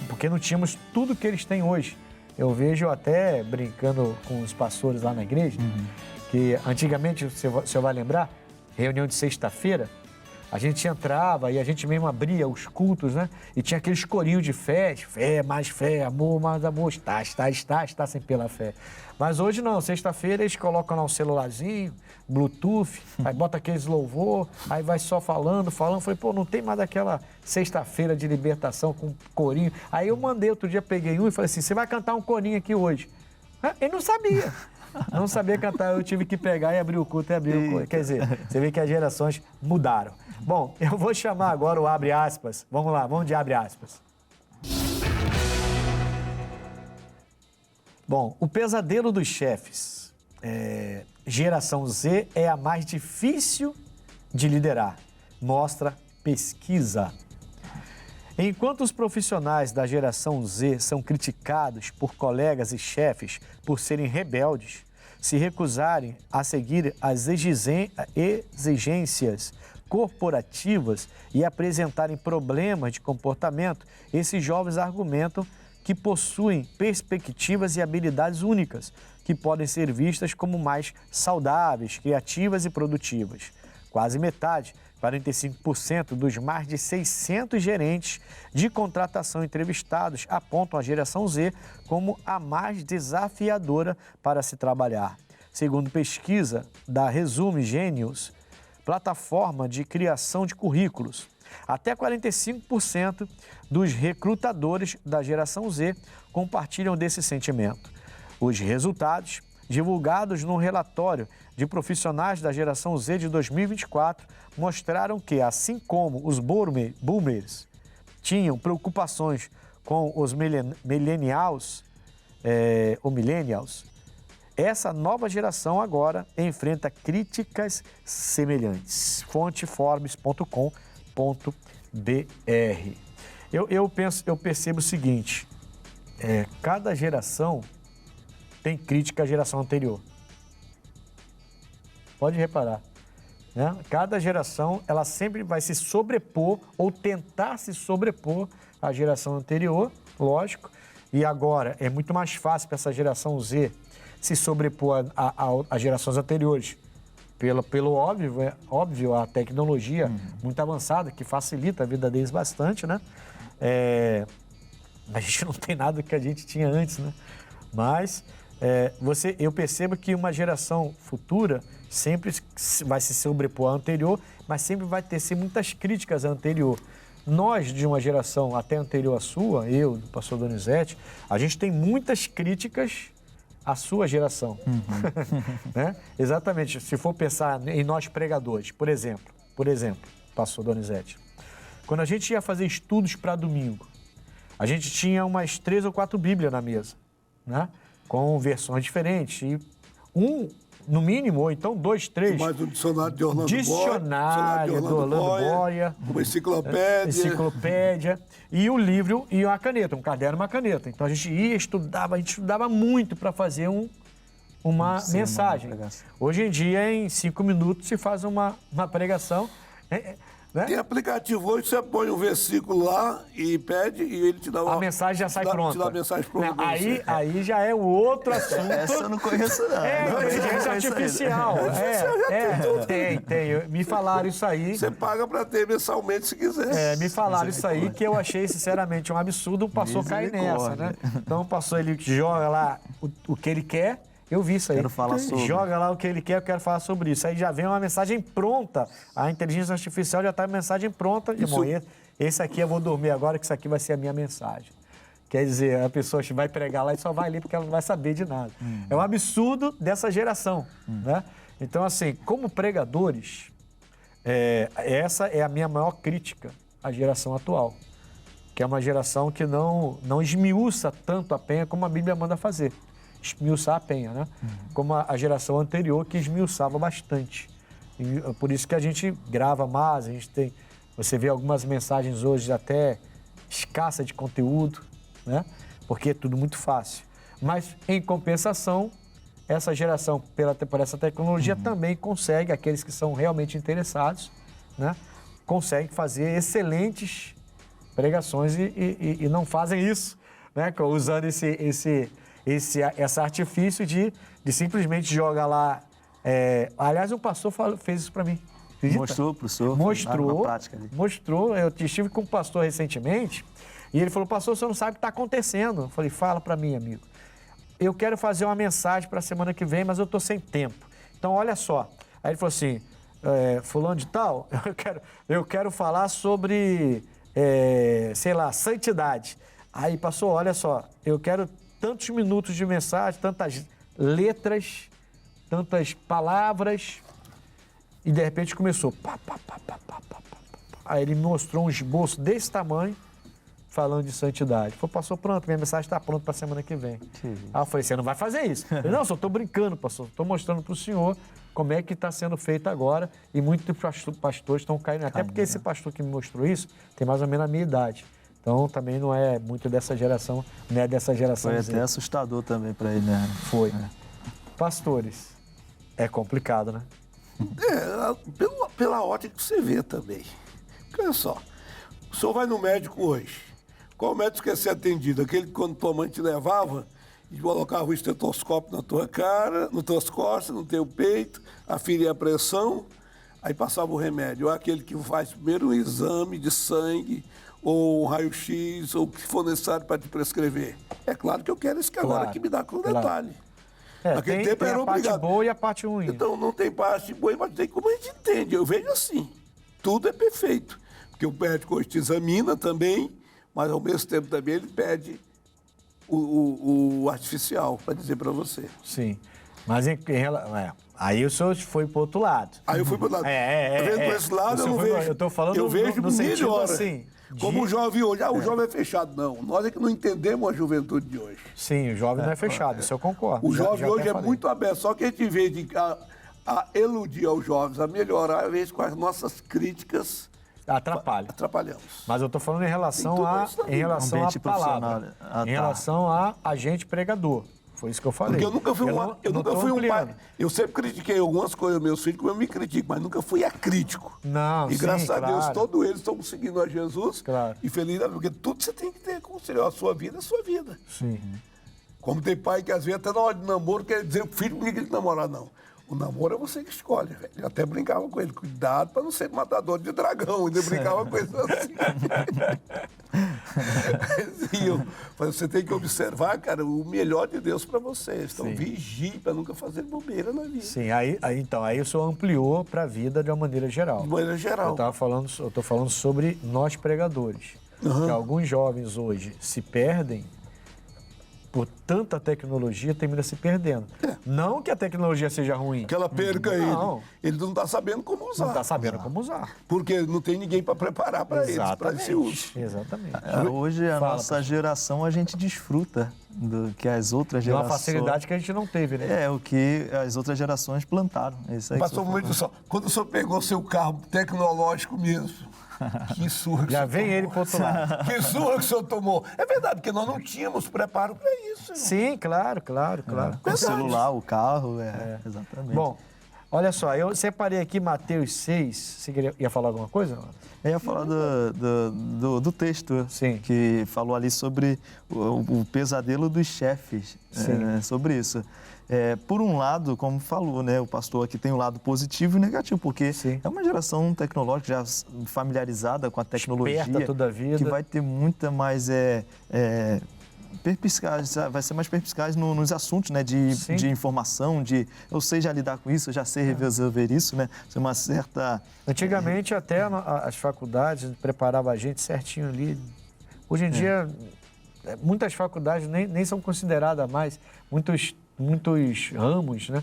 porque não tínhamos tudo que eles têm hoje. Eu vejo até brincando com os pastores lá na igreja, que antigamente, o senhor vai lembrar, reunião de sexta-feira, a gente entrava e a gente mesmo abria os cultos, né? E tinha aqueles corinhos de fé, mais fé, amor, mais amor, está sempre pela fé. Mas hoje não, sexta-feira eles colocam lá um celularzinho, Bluetooth, aí bota aqueles louvor, aí vai só falando. Falei, pô, não tem mais aquela sexta-feira de libertação com corinho. Aí eu mandei, outro dia peguei um e falei assim, você vai cantar um corinho aqui hoje. Ele não sabia. Não sabia cantar, eu tive que pegar e abrir o culto e abrir o corinho. Quer dizer, você vê que as gerações mudaram. Bom, eu vou chamar agora o abre aspas. Vamos lá, vamos de abre aspas. Bom, o pesadelo dos chefes. Geração Z é a mais difícil de liderar, mostra pesquisa. Enquanto os profissionais da geração Z são criticados por colegas e chefes por serem rebeldes, se recusarem a seguir as exigências corporativas e apresentarem problemas de comportamento, esses jovens argumentam que possuem perspectivas e habilidades únicas, que podem ser vistas como mais saudáveis, criativas e produtivas. Quase metade, 45% dos mais de 600 gerentes de contratação entrevistados apontam a geração Z como a mais desafiadora para se trabalhar. Segundo pesquisa da Resume Genius, plataforma de criação de currículos, até 45% dos recrutadores da geração Z compartilham desse sentimento. Os resultados, divulgados no relatório de profissionais da geração Z de 2024, mostraram que, assim como os boomers tinham preocupações com os millennials, essa nova geração agora enfrenta críticas semelhantes. Fonte Forbes.com.br. Eu percebo o seguinte, cada geração tem crítica à geração anterior. Pode reparar. Né? Cada geração, ela sempre vai se sobrepor ou tentar se sobrepor à geração anterior, lógico. E agora é muito mais fácil para essa geração Z se sobrepor a gerações anteriores. Pelo óbvio, a tecnologia muito avançada, que facilita a vida deles bastante, né? A gente não tem nada que a gente tinha antes, né? Mas eu percebo que uma geração futura sempre vai se sobrepor à anterior, mas sempre vai ter muitas críticas à anterior. Nós, de uma geração até anterior à sua, eu, do pastor Donizete, a gente tem muitas críticas à sua geração. Né? Exatamente. Se for pensar em nós pregadores, por exemplo, pastor Donizete, quando a gente ia fazer estudos para domingo, a gente tinha umas 3 ou 4 Bíblias na mesa, né? Com versões diferentes. E no mínimo, ou então 2, 3. Mais um dicionário de Orlando Dicionário do Orlando Boia. Uma enciclopédia. Enciclopédia. E o livro e uma caneta, um caderno e uma caneta. Então a gente estudava muito para fazer uma mensagem. Hoje em dia, em 5 minutos, se faz uma pregação. Né? Tem aplicativo hoje, você põe um versículo lá e pede e ele te dá uma... A mensagem já sai pronta. Te dá a mensagem pronta. Aí já é o outro assunto. Essa eu não conheço, não. Inteligência artificial. Tem. Me falaram isso aí. Você paga para ter mensalmente se quiser. Me falaram isso aí que eu achei, sinceramente, um absurdo. O pastor cair nessa, né? Então o pastor, ele joga lá o que ele quer. Eu vi isso aí. Quero falar sobre. Joga lá o que ele quer, eu quero falar sobre isso. Aí já vem uma mensagem pronta. A inteligência artificial já está a mensagem pronta. Irmão, esse aqui eu vou dormir agora, que isso aqui vai ser a minha mensagem. Quer dizer, a pessoa vai pregar lá e só vai ler porque ela não vai saber de nada. É um absurdo dessa geração, né? Então, assim, como pregadores, essa é a minha maior crítica à geração atual, que é uma geração que não esmiuça tanto a penha como a Bíblia manda fazer. Esmiuçar a penha, né? Como a geração anterior, que esmiuçava bastante. E por isso que a gente grava mais, você vê algumas mensagens hoje até escassa de conteúdo, né? Porque é tudo muito fácil. Mas, em compensação, essa geração, por essa tecnologia, também consegue, aqueles que são realmente interessados, né? Conseguem fazer excelentes pregações e não fazem isso, né? Usando esse artifício de simplesmente jogar lá. Aliás, o pastor fez isso para mim. Acredita? Mostrou para o senhor? Mostrou. Na prática ali. Mostrou. Eu estive com um pastor recentemente e ele falou: pastor, você não sabe o que está acontecendo. Eu falei: fala para mim, amigo. Eu quero fazer uma mensagem para a semana que vem, mas eu estou sem tempo. Então, olha só. Aí ele falou assim: fulano de tal, eu quero falar sobre, santidade. Aí, pastor, olha só, eu quero tantos minutos de mensagem, tantas letras, tantas palavras, e de repente começou. Aí ele me mostrou um esboço desse tamanho, falando de santidade. Falei: pastor, pronto, minha mensagem está pronta para a semana que vem. Aí eu falei: você não vai fazer isso. Eu falei: não, só estou brincando, pastor, estou mostrando para o senhor como é que está sendo feito agora, e muitos pastores estão caindo. Até porque esse pastor que me mostrou isso tem mais ou menos a minha idade. Então, também não é muito dessa geração, não é dessa geração. Foi até assustador também para ele, né? Foi. Pastores, é complicado, né? Pela ótica que você vê também. Porque, olha só, o senhor vai no médico hoje. Qual médico quer ser atendido? Aquele que quando tua mãe te levava e colocava o estetoscópio na tua cara, nas tuas costas, no teu peito, aferia a pressão, aí passava o remédio. Ou aquele que faz primeiro um exame de sangue, ou um raio-x, ou o que for necessário para te prescrever. É claro que eu quero esse que agora que me dá com detalhe. Naquele tempo tem era a parte obrigado. boa e a parte ruim. Então não tem parte boa, mas tem como a gente entende. Eu vejo assim, tudo é perfeito. Porque o médico hoje te examina também, mas ao mesmo tempo também ele pede o artificial para dizer para você. Sim, mas aí o senhor foi para o outro lado. Aí eu fui para o lado. Vendo para esse lado, eu não vejo. Eu estou falando eu vejo no sentido melhor, assim. Como o jovem hoje. O jovem é fechado. Não, nós é que não entendemos a juventude de hoje. Sim, o jovem não é fechado, isso eu concordo. O jovem hoje é falei. muito aberto, só que a gente vê a eludir aos jovens, a melhorar, às vezes com as nossas críticas, atrapalhamos. Mas eu estou falando em relação à palavra, em relação a agente pregador. Foi isso que eu falei. Porque eu nunca fui, eu nunca tô fui um pai. ampliando. Eu sempre critiquei algumas coisas, meus filhos, como eu me critico, mas nunca fui acrítico. Não, E graças a Deus, claro. todos eles estão seguindo a Jesus. Claro. E feliz, porque tudo você tem que ter conselho. A sua vida é a sua vida. Sim. Como tem pai que às vezes até na hora de namoro quer dizer pro filho que ninguém tem que namorar, não. O namoro é você que escolhe, velho. Eu até brincava com ele, cuidado para não ser matador de dragão. Ainda brincava com isso assim. Você tem que observar, cara, o melhor de Deus para você. Então, vigie para nunca fazer bobeira na vida. Sim, aí o senhor ampliou para a vida de uma maneira geral. De maneira geral. Eu estou falando sobre nós pregadores. Que alguns jovens hoje se perdem por tanta tecnologia, termina se perdendo. Não que a tecnologia seja ruim. Que ela perca Não. ele. Ele não está sabendo como usar. Não está sabendo como usar. Porque não tem ninguém para preparar para eles, para esse uso. Exatamente. Hoje, a nossa geração, a gente desfruta do que as outras De uma gerações... facilidade que a gente não teve, né? É, o que as outras gerações plantaram. É isso aí. Passou muito só. Quando o senhor pegou seu carro tecnológico mesmo, que surra que Já o senhor vem tomou. ele pro outro lado. Que surra que o senhor tomou. É verdade, porque nós não tínhamos preparo para isso. Irmão. Sim, claro. O celular, o carro, exatamente. Bom, olha só, eu separei aqui Mateus 6. Você ia falar alguma coisa? Eu ia falar do texto Sim. que falou ali sobre o pesadelo dos chefes, sobre isso. Por um lado, como falou, né, o pastor aqui tem um lado positivo e negativo, porque é uma geração tecnológica já familiarizada com a tecnologia, esperta toda a vida, que vai ter muita mais perspicaz, vai ser mais perspicaz nos assuntos, né, de informação, eu sei já lidar com isso, eu já sei resolver isso, né, isso é uma certa... Antigamente até as faculdades preparavam a gente certinho ali. Hoje em dia, muitas faculdades nem são consideradas mais, muitos ramos, né?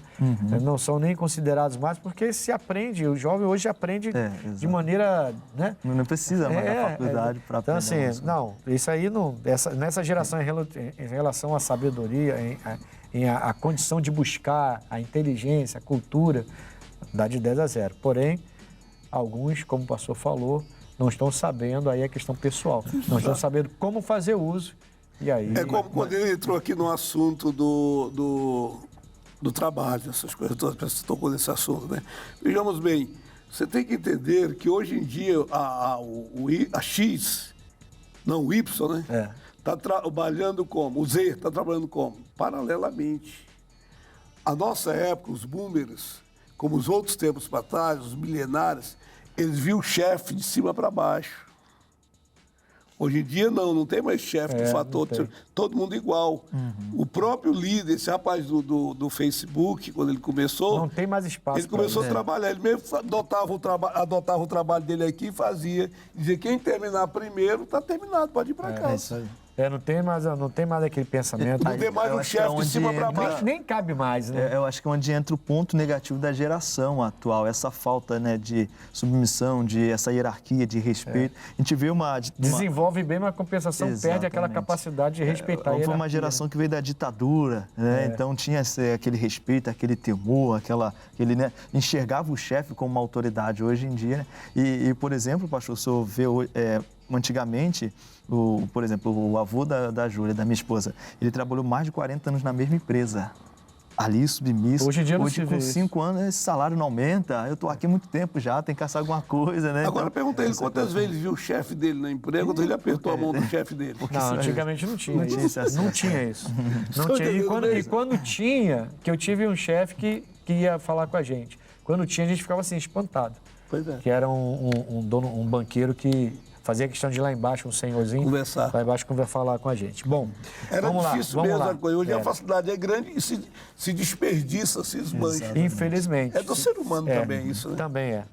Não são nem considerados mais, porque se aprende, o jovem hoje aprende de maneira, né? Não precisa mais da faculdade para aprender. Então, assim, não, isso aí não... Nessa geração, em relação à sabedoria, a condição de buscar, a inteligência, a cultura, dá de 10 a 0. Porém, alguns, como o pastor falou, não estão sabendo, aí a questão pessoal, não estão sabendo como fazer uso. E aí, é como quando ele entrou aqui no assunto do trabalho, essas coisas todas, você tocou nesse assunto, né? Vejamos bem, você tem que entender que hoje em dia a X, não o Y, né? Está trabalhando como? O Z está trabalhando como? Paralelamente. A nossa época, os boomers, como os outros tempos para trás, os milenários, eles viam o chefe de cima para baixo. Hoje em dia não tem mais chefe de fator, todo mundo igual. O próprio líder, esse rapaz do Facebook, quando ele começou... Não tem mais espaço. Ele começou a trabalhar, ele mesmo adotava o trabalho dele aqui e fazia. Dizia, quem terminar primeiro, está terminado, pode ir para casa. É isso aí. Não tem mais aquele pensamento. Não tem mais um chefe de cima para baixo. Nem cabe mais, né? Eu acho que é onde entra o ponto negativo da geração atual, essa falta, né, de submissão, essa hierarquia, de respeito. A gente vê desenvolve bem, mas a compensação perde aquela capacidade de respeitar a hierarquia. Foi uma geração que veio da ditadura, né? Então tinha aquele respeito, aquele temor, aquele, né, enxergava o chefe como uma autoridade. Hoje em dia, né? E por exemplo, pastor, o senhor vê antigamente, por exemplo, o avô da Júlia, da minha esposa, ele trabalhou mais de 40 anos na mesma empresa. Ali, submisso. Hoje em dia não se vê com 5 anos, esse salário não aumenta. Eu estou aqui há muito tempo já, tem que caçar alguma coisa, né? Agora, pergunta ele quantas vezes ele viu o chefe dele na empresa, quando ele apertou a mão do chefe dele. Não, antigamente não tinha isso. Não tinha isso. Não tinha. E quando tinha, que eu tive um chefe que ia falar com a gente. Quando tinha, a gente ficava assim, espantado. Pois é. Que era um banqueiro que fazia questão de ir lá embaixo, um senhorzinho, conversar. Lá embaixo falar com a gente. Bom, era vamos difícil lá, mesmo vamos a coisa. Hoje a facilidade é grande e se desperdiça, se esmancha. Infelizmente. É do ser humano também isso, né? Também é.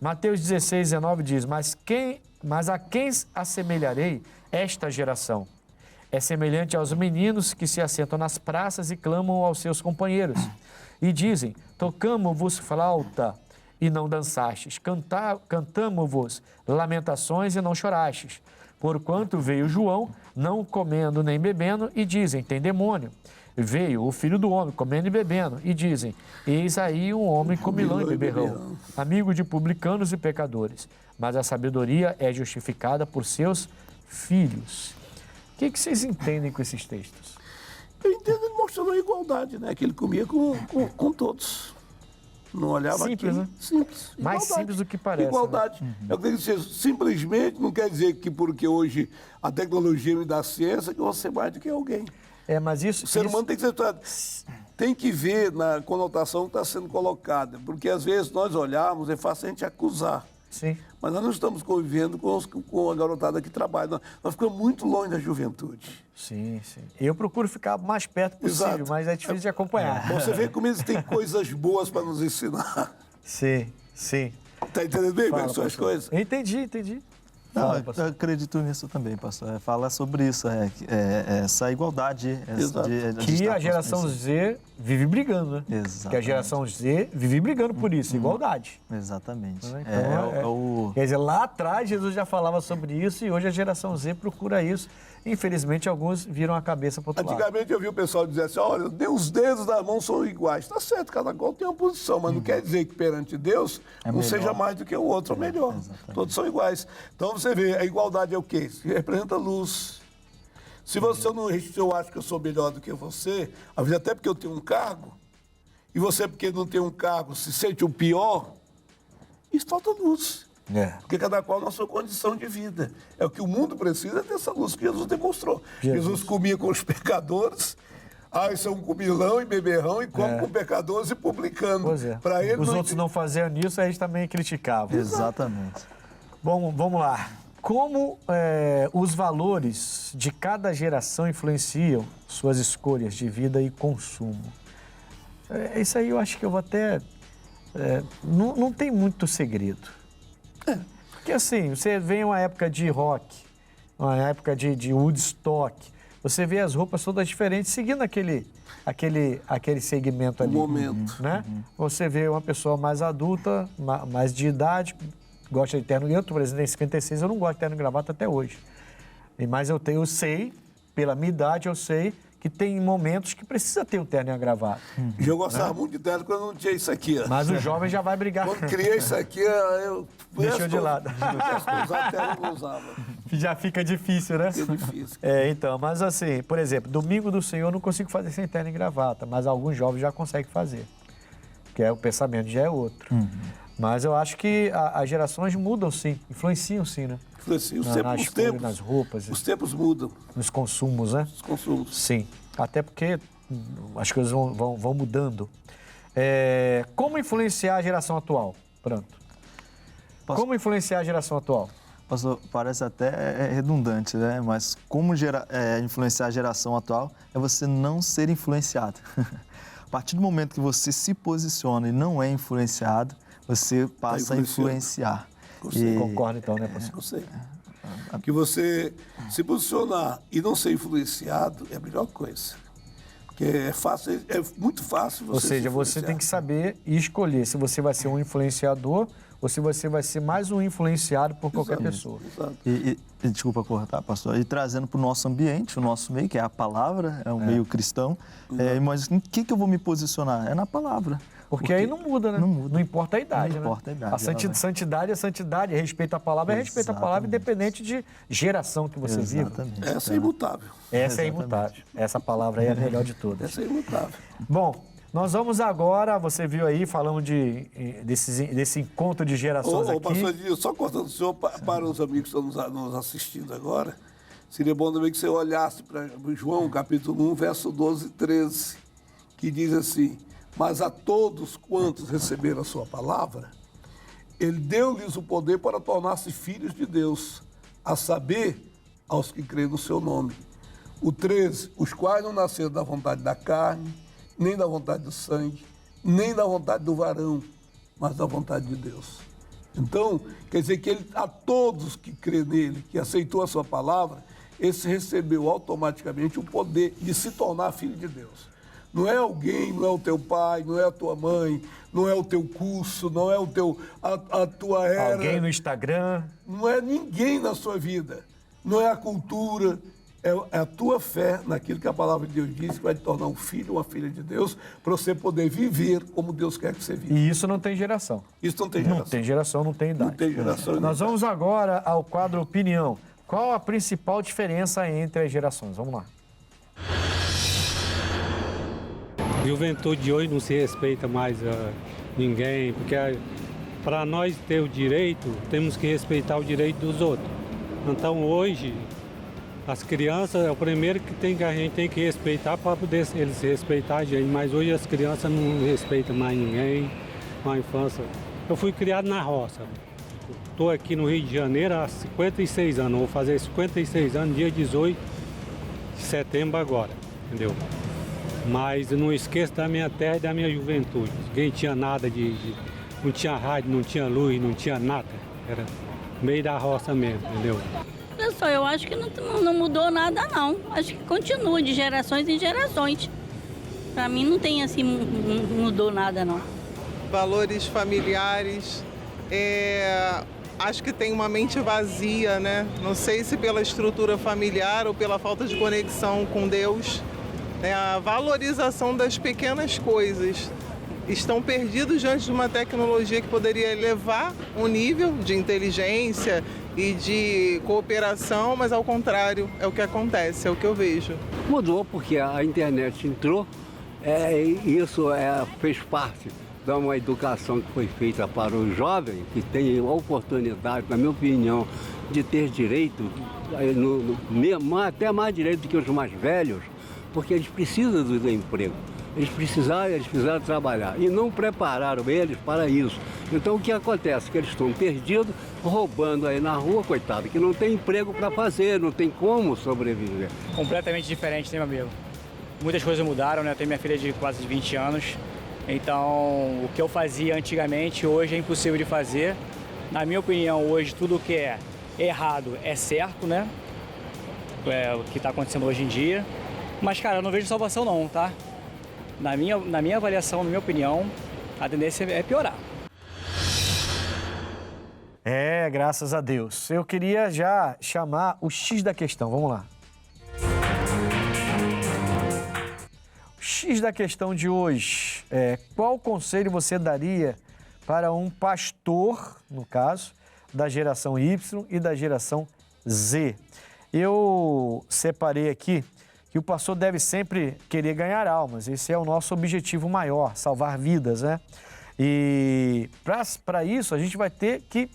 Mateus 16, 19 diz, mas a quem assemelharei esta geração? É semelhante aos meninos que se assentam nas praças e clamam aos seus companheiros. E dizem, tocamo-vos flauta e não dançastes, cantamo-vos lamentações e não chorastes. Porquanto veio João, não comendo nem bebendo, e dizem, tem demônio. Veio o Filho do Homem, comendo e bebendo, e dizem, eis aí um homem comilão e beberrão, amigo de publicanos e pecadores. Mas a sabedoria é justificada por seus filhos. O que vocês entendem com esses textos? Eu entendo proporcionou igualdade, né? Que ele comia com todos. Não olhava Simples, aqui. né? Simples. Mais simples do que parece, Igualdade. Eu tenho que dizer, simplesmente não quer dizer que porque hoje a tecnologia me dá ciência que eu vou ser mais do que alguém. Mas isso... O ser humano tem que ser tratado. Tem que ver na conotação que está sendo colocada, porque às vezes nós olharmos, é fácil a gente acusar. Sim. Mas nós não estamos convivendo com a garotada que trabalha. Nós ficamos muito longe da juventude. Sim. Eu procuro ficar mais perto possível, Exato. mas é difícil de acompanhar. Você vê como eles têm coisas boas para nos ensinar. Sim. Está entendendo bem como são as coisas? Eu entendi. Não, Fala, eu pastor. acredito nisso também, pastor. Fala sobre isso, essa igualdade. Exato. de Que estar a geração próximo. Z vive brigando, né? Exatamente. Que a geração Z vive brigando por isso, igualdade. Exatamente. Né? Então, Quer dizer, lá atrás Jesus já falava sobre isso e hoje a geração Z procura isso. Infelizmente, alguns viram a cabeça para o outro lado. Antigamente eu vi o pessoal dizer assim, olha, os dedos da mão são iguais. Está certo, cada qual tem uma posição, mas não quer dizer que perante Deus um melhor. seja mais do que o outro, ou melhor. Exatamente. Todos são iguais. Então você vê, a igualdade é o quê? Representa luz. Se você não, eu acho que eu sou melhor do que você, às vezes até porque eu tenho um cargo, e você porque não tem um cargo se sente o pior, isso falta luz. Porque cada qual na sua condição de vida. É o que o mundo precisa, é ter essa luz que Jesus demonstrou. Jesus comia com os pecadores, isso é um comilão e beberrão, e come com pecadores e publicanos. Pois é. Para ele Os outros não faziam isso, aí eles também criticavam. Exatamente. Bom, vamos lá. Como os valores de cada geração influenciam suas escolhas de vida e consumo? Isso aí eu acho que eu vou até... não tem muito segredo. Porque assim, você vê uma época de rock, uma época de Woodstock, você vê as roupas todas diferentes, seguindo aquele segmento ali. momento. Né? Você vê uma pessoa mais adulta, mais de idade, gosta de terno. Eu, por exemplo, em 56, eu não gosto de terno e gravata até hoje. Mas eu sei, pela minha idade, eu sei que tem momentos que precisa ter o terno e a gravata. Eu gostava muito de terno quando não tinha isso aqui. Ó. Mas o jovem já vai brigar. Quando criei isso aqui, eu... Deixou de lado. Usar terno não usava. Já fica difícil, né? É difícil. Então, mas assim, por exemplo, Domingo do Senhor eu não consigo fazer sem terno e gravata, mas alguns jovens já conseguem fazer. Porque o pensamento já é outro. Mas eu acho que as gerações mudam sim, influenciam sim, né? Influencia. Nas cores, nas roupas, Os tempos mudam, nos consumos, né? os consumos. Sim, até porque as coisas vão mudando. Como influenciar a geração atual? Pronto. Como influenciar a geração atual? Pastor, parece até redundante, né? Mas como influenciar a geração atual é você não ser influenciado. A partir do momento que você se posiciona e não é influenciado, você passa a influenciar. Concordo então, né, pastor? Eu sei. Que você se posicionar e não ser influenciado é a melhor coisa. Porque é muito fácil você Ou seja, você tem que saber e escolher se você vai ser um influenciador ou se você vai ser mais um influenciado por qualquer pessoa. Exato. E desculpa cortar, pastor, e trazendo para o nosso ambiente, o nosso meio, que é a palavra, é um meio cristão, mas em que eu vou me posicionar? É na palavra. Porque aí não muda, né? Não muda. Não importa a idade, Não né? importa a idade, Santidade é santidade, respeito à palavra é respeito à palavra, independente de geração que você viva. Exatamente. Essa é imutável. Essa é imutável. Essa palavra aí é a melhor de todas. Essa é imutável. Bom, nós vamos agora, você viu aí, falando desse encontro de gerações aqui. Pastor Edilson, só cortando o senhor para os amigos que estão nos assistindo agora, seria bom também que você olhasse para João, capítulo 1, verso 12 e 13, que diz assim: mas a todos quantos receberam a sua palavra, ele deu-lhes o poder para tornar-se filhos de Deus, a saber, aos que creem no seu nome. O 13, os quais não nasceram da vontade da carne, nem da vontade do sangue, nem da vontade do varão, mas da vontade de Deus. Então, quer dizer que ele, a todos que crê nele, que aceitou a sua palavra, esse recebeu automaticamente o poder de se tornar filho de Deus. Não é alguém, não é o teu pai, não é a tua mãe, não é o teu curso, não é a tua era. Alguém no Instagram. Não é ninguém na sua vida. Não é a cultura, é a tua fé naquilo que a palavra de Deus diz, que vai te tornar um filho, uma filha de Deus, para você poder viver como Deus quer que você viva. E isso não tem geração. Isso não tem geração. Não tem geração, não tem idade. Não tem geração. Nós vamos agora ao quadro Opinião. Qual a principal diferença entre as gerações? Vamos lá. juventude de hoje não se respeita mais ninguém, porque para nós ter o direito, temos que respeitar o direito dos outros. Então hoje, as crianças é o primeiro que a gente tem que respeitar para poder eles respeitar a gente, mas hoje as crianças não respeitam mais ninguém, a infância. Eu fui criado na roça. Estou aqui no Rio de Janeiro há 56 anos, vou fazer 56 anos, dia 18 de setembro agora, entendeu? Mas não esqueço da minha terra e da minha juventude. Ninguém tinha nada não tinha rádio, não tinha luz, não tinha nada. Era meio da roça mesmo, entendeu? Pessoal, eu acho que não mudou nada, não. Acho que continua de gerações em gerações. Para mim não tem assim, não mudou nada, não. Valores familiares, acho que tem uma mente vazia, né? Não sei se pela estrutura familiar ou pela falta de conexão com Deus. A valorização das pequenas coisas. Estão perdidos diante de uma tecnologia que poderia elevar um nível de inteligência e de cooperação, mas ao contrário, é o que acontece, é o que eu vejo. Mudou porque a internet entrou, isso fez parte de uma educação que foi feita para o jovem, que tem a oportunidade, na minha opinião, de ter direito, até mais direito do que os mais velhos, porque eles precisam do emprego. Eles precisaram trabalhar e não prepararam eles para isso. Então o que acontece? Que eles estão perdidos, roubando aí na rua, coitado, que não tem emprego para fazer, não tem como sobreviver. Completamente diferente, né, meu amigo? Muitas coisas mudaram, né? Eu tenho minha filha de quase 20 anos, então o que eu fazia antigamente hoje é impossível de fazer. Na minha opinião, hoje tudo que é errado é certo, né? É o que está acontecendo hoje em dia. Mas, cara, eu não vejo salvação não, tá? Na minha avaliação, na minha opinião, a tendência é piorar. Graças a Deus. Eu queria já chamar o X da questão. Vamos lá. O X da questão de hoje é: qual conselho você daria para um pastor, no caso, da geração Y e da geração Z? Eu separei aqui que o pastor deve sempre querer ganhar almas. Esse é o nosso objetivo maior, salvar vidas, né? E para isso a gente vai ter que,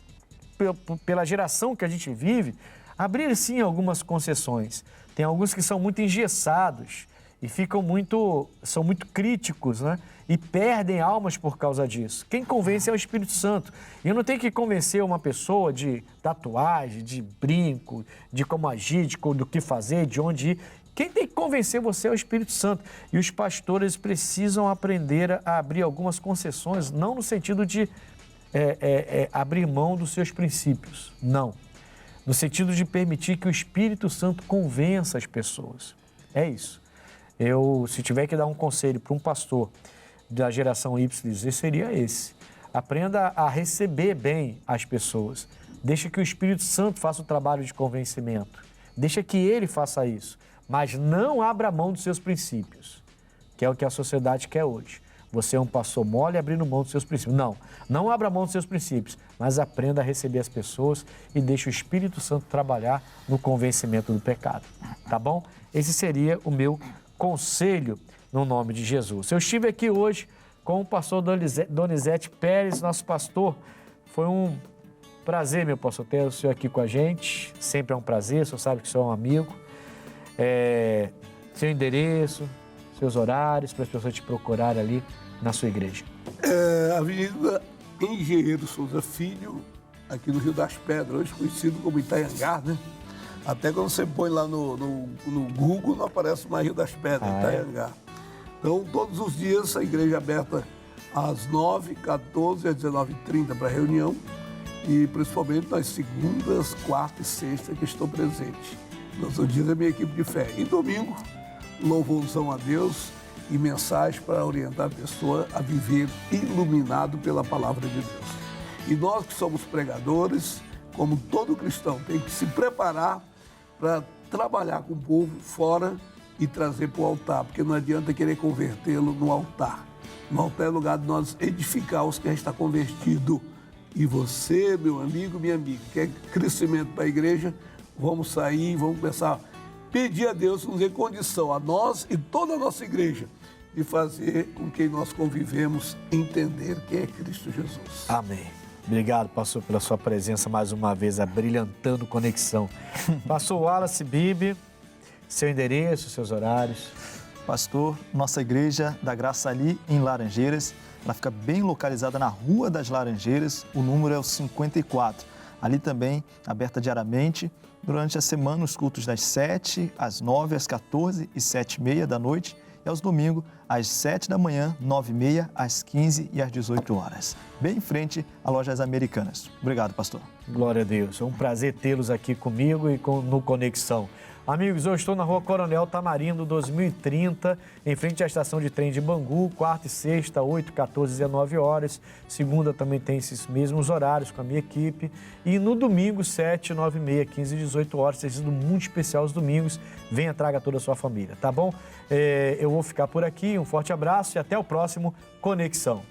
pela geração que a gente vive, abrir sim algumas concessões. Tem alguns que são muito engessados e são muito críticos, né? E perdem almas por causa disso. Quem convence é o Espírito Santo. E eu não tenho que convencer uma pessoa de tatuagem, de brinco, de como agir, do que fazer, de onde ir. Quem tem que convencer você é o Espírito Santo. E os pastores precisam aprender a abrir algumas concessões, não no sentido de abrir mão dos seus princípios, não. No sentido de permitir que o Espírito Santo convença as pessoas. É isso. Se tiver que dar um conselho para um pastor da geração Y, seria esse. Aprenda a receber bem as pessoas. Deixa que o Espírito Santo faça o trabalho de convencimento. Deixa que ele faça isso. Mas não abra mão dos seus princípios, que é o que a sociedade quer hoje. Você é um pastor mole abrindo mão dos seus princípios. Não abra mão dos seus princípios, mas aprenda a receber as pessoas e deixe o Espírito Santo trabalhar no convencimento do pecado, tá bom? Esse seria o meu conselho no nome de Jesus. Eu estive aqui hoje com o pastor Donizete Pérez, nosso pastor. Foi um prazer, meu pastor, ter o senhor aqui com a gente. Sempre é um prazer, o senhor sabe que o senhor é um amigo. Seu endereço, seus horários, para as pessoas te procurarem ali na sua igreja. Avenida Engenheiro Souza Filho, aqui no Rio das Pedras, hoje conhecido como Itanhangá, né? Até quando você põe lá no Google, não aparece mais Rio das Pedras, Itanhangá. Então, todos os dias, a igreja é aberta às 9h, 14h, às 19h30 para reunião, e principalmente nas segundas, quartas e sextas que estou presente. Nos outros dias é minha equipe de fé. E domingo, louvorzão a Deus e mensagem para orientar a pessoa a viver iluminado pela palavra de Deus. E nós que somos pregadores, como todo cristão, tem que se preparar para trabalhar com o povo fora e trazer para o altar, porque não adianta querer convertê-lo no altar. No altar é lugar de nós edificar os que já está convertido. E você, meu amigo, minha amiga, quer crescimento para a igreja, vamos sair, vamos começar a pedir a Deus, nos dê condição, a nós e toda a nossa igreja, de fazer com que nós convivemos entender quem é Cristo Jesus. Amém. Obrigado, pastor, pela sua presença mais uma vez, abrilhantando Conexão. Pastor Wallace Bibi, seu endereço, seus horários. Pastor, nossa igreja da Graça ali em Laranjeiras, ela fica bem localizada na Rua das Laranjeiras, o número é o 54. Ali também, aberta diariamente, durante a semana, os cultos das 7 às 9, às 14 e 7h30 da noite, e aos domingos, às 7 da manhã, 9h30, às 15 e às 18 horas. Bem em frente a Lojas Americanas. Obrigado, pastor. Glória a Deus. É um prazer tê-los aqui comigo e no Conexão. Amigos, eu estou na Rua Coronel Tamarindo, 2030, em frente à estação de trem de Bangu, quarta e sexta, 8, 14 e 19 horas. Segunda também tem esses mesmos horários com a minha equipe. E no domingo, 7, 9h30, 15 e 18 horas, tem sido muito especial os domingos. Venha, traga toda a sua família, tá bom? Eu vou ficar por aqui, um forte abraço e até o próximo Conexão.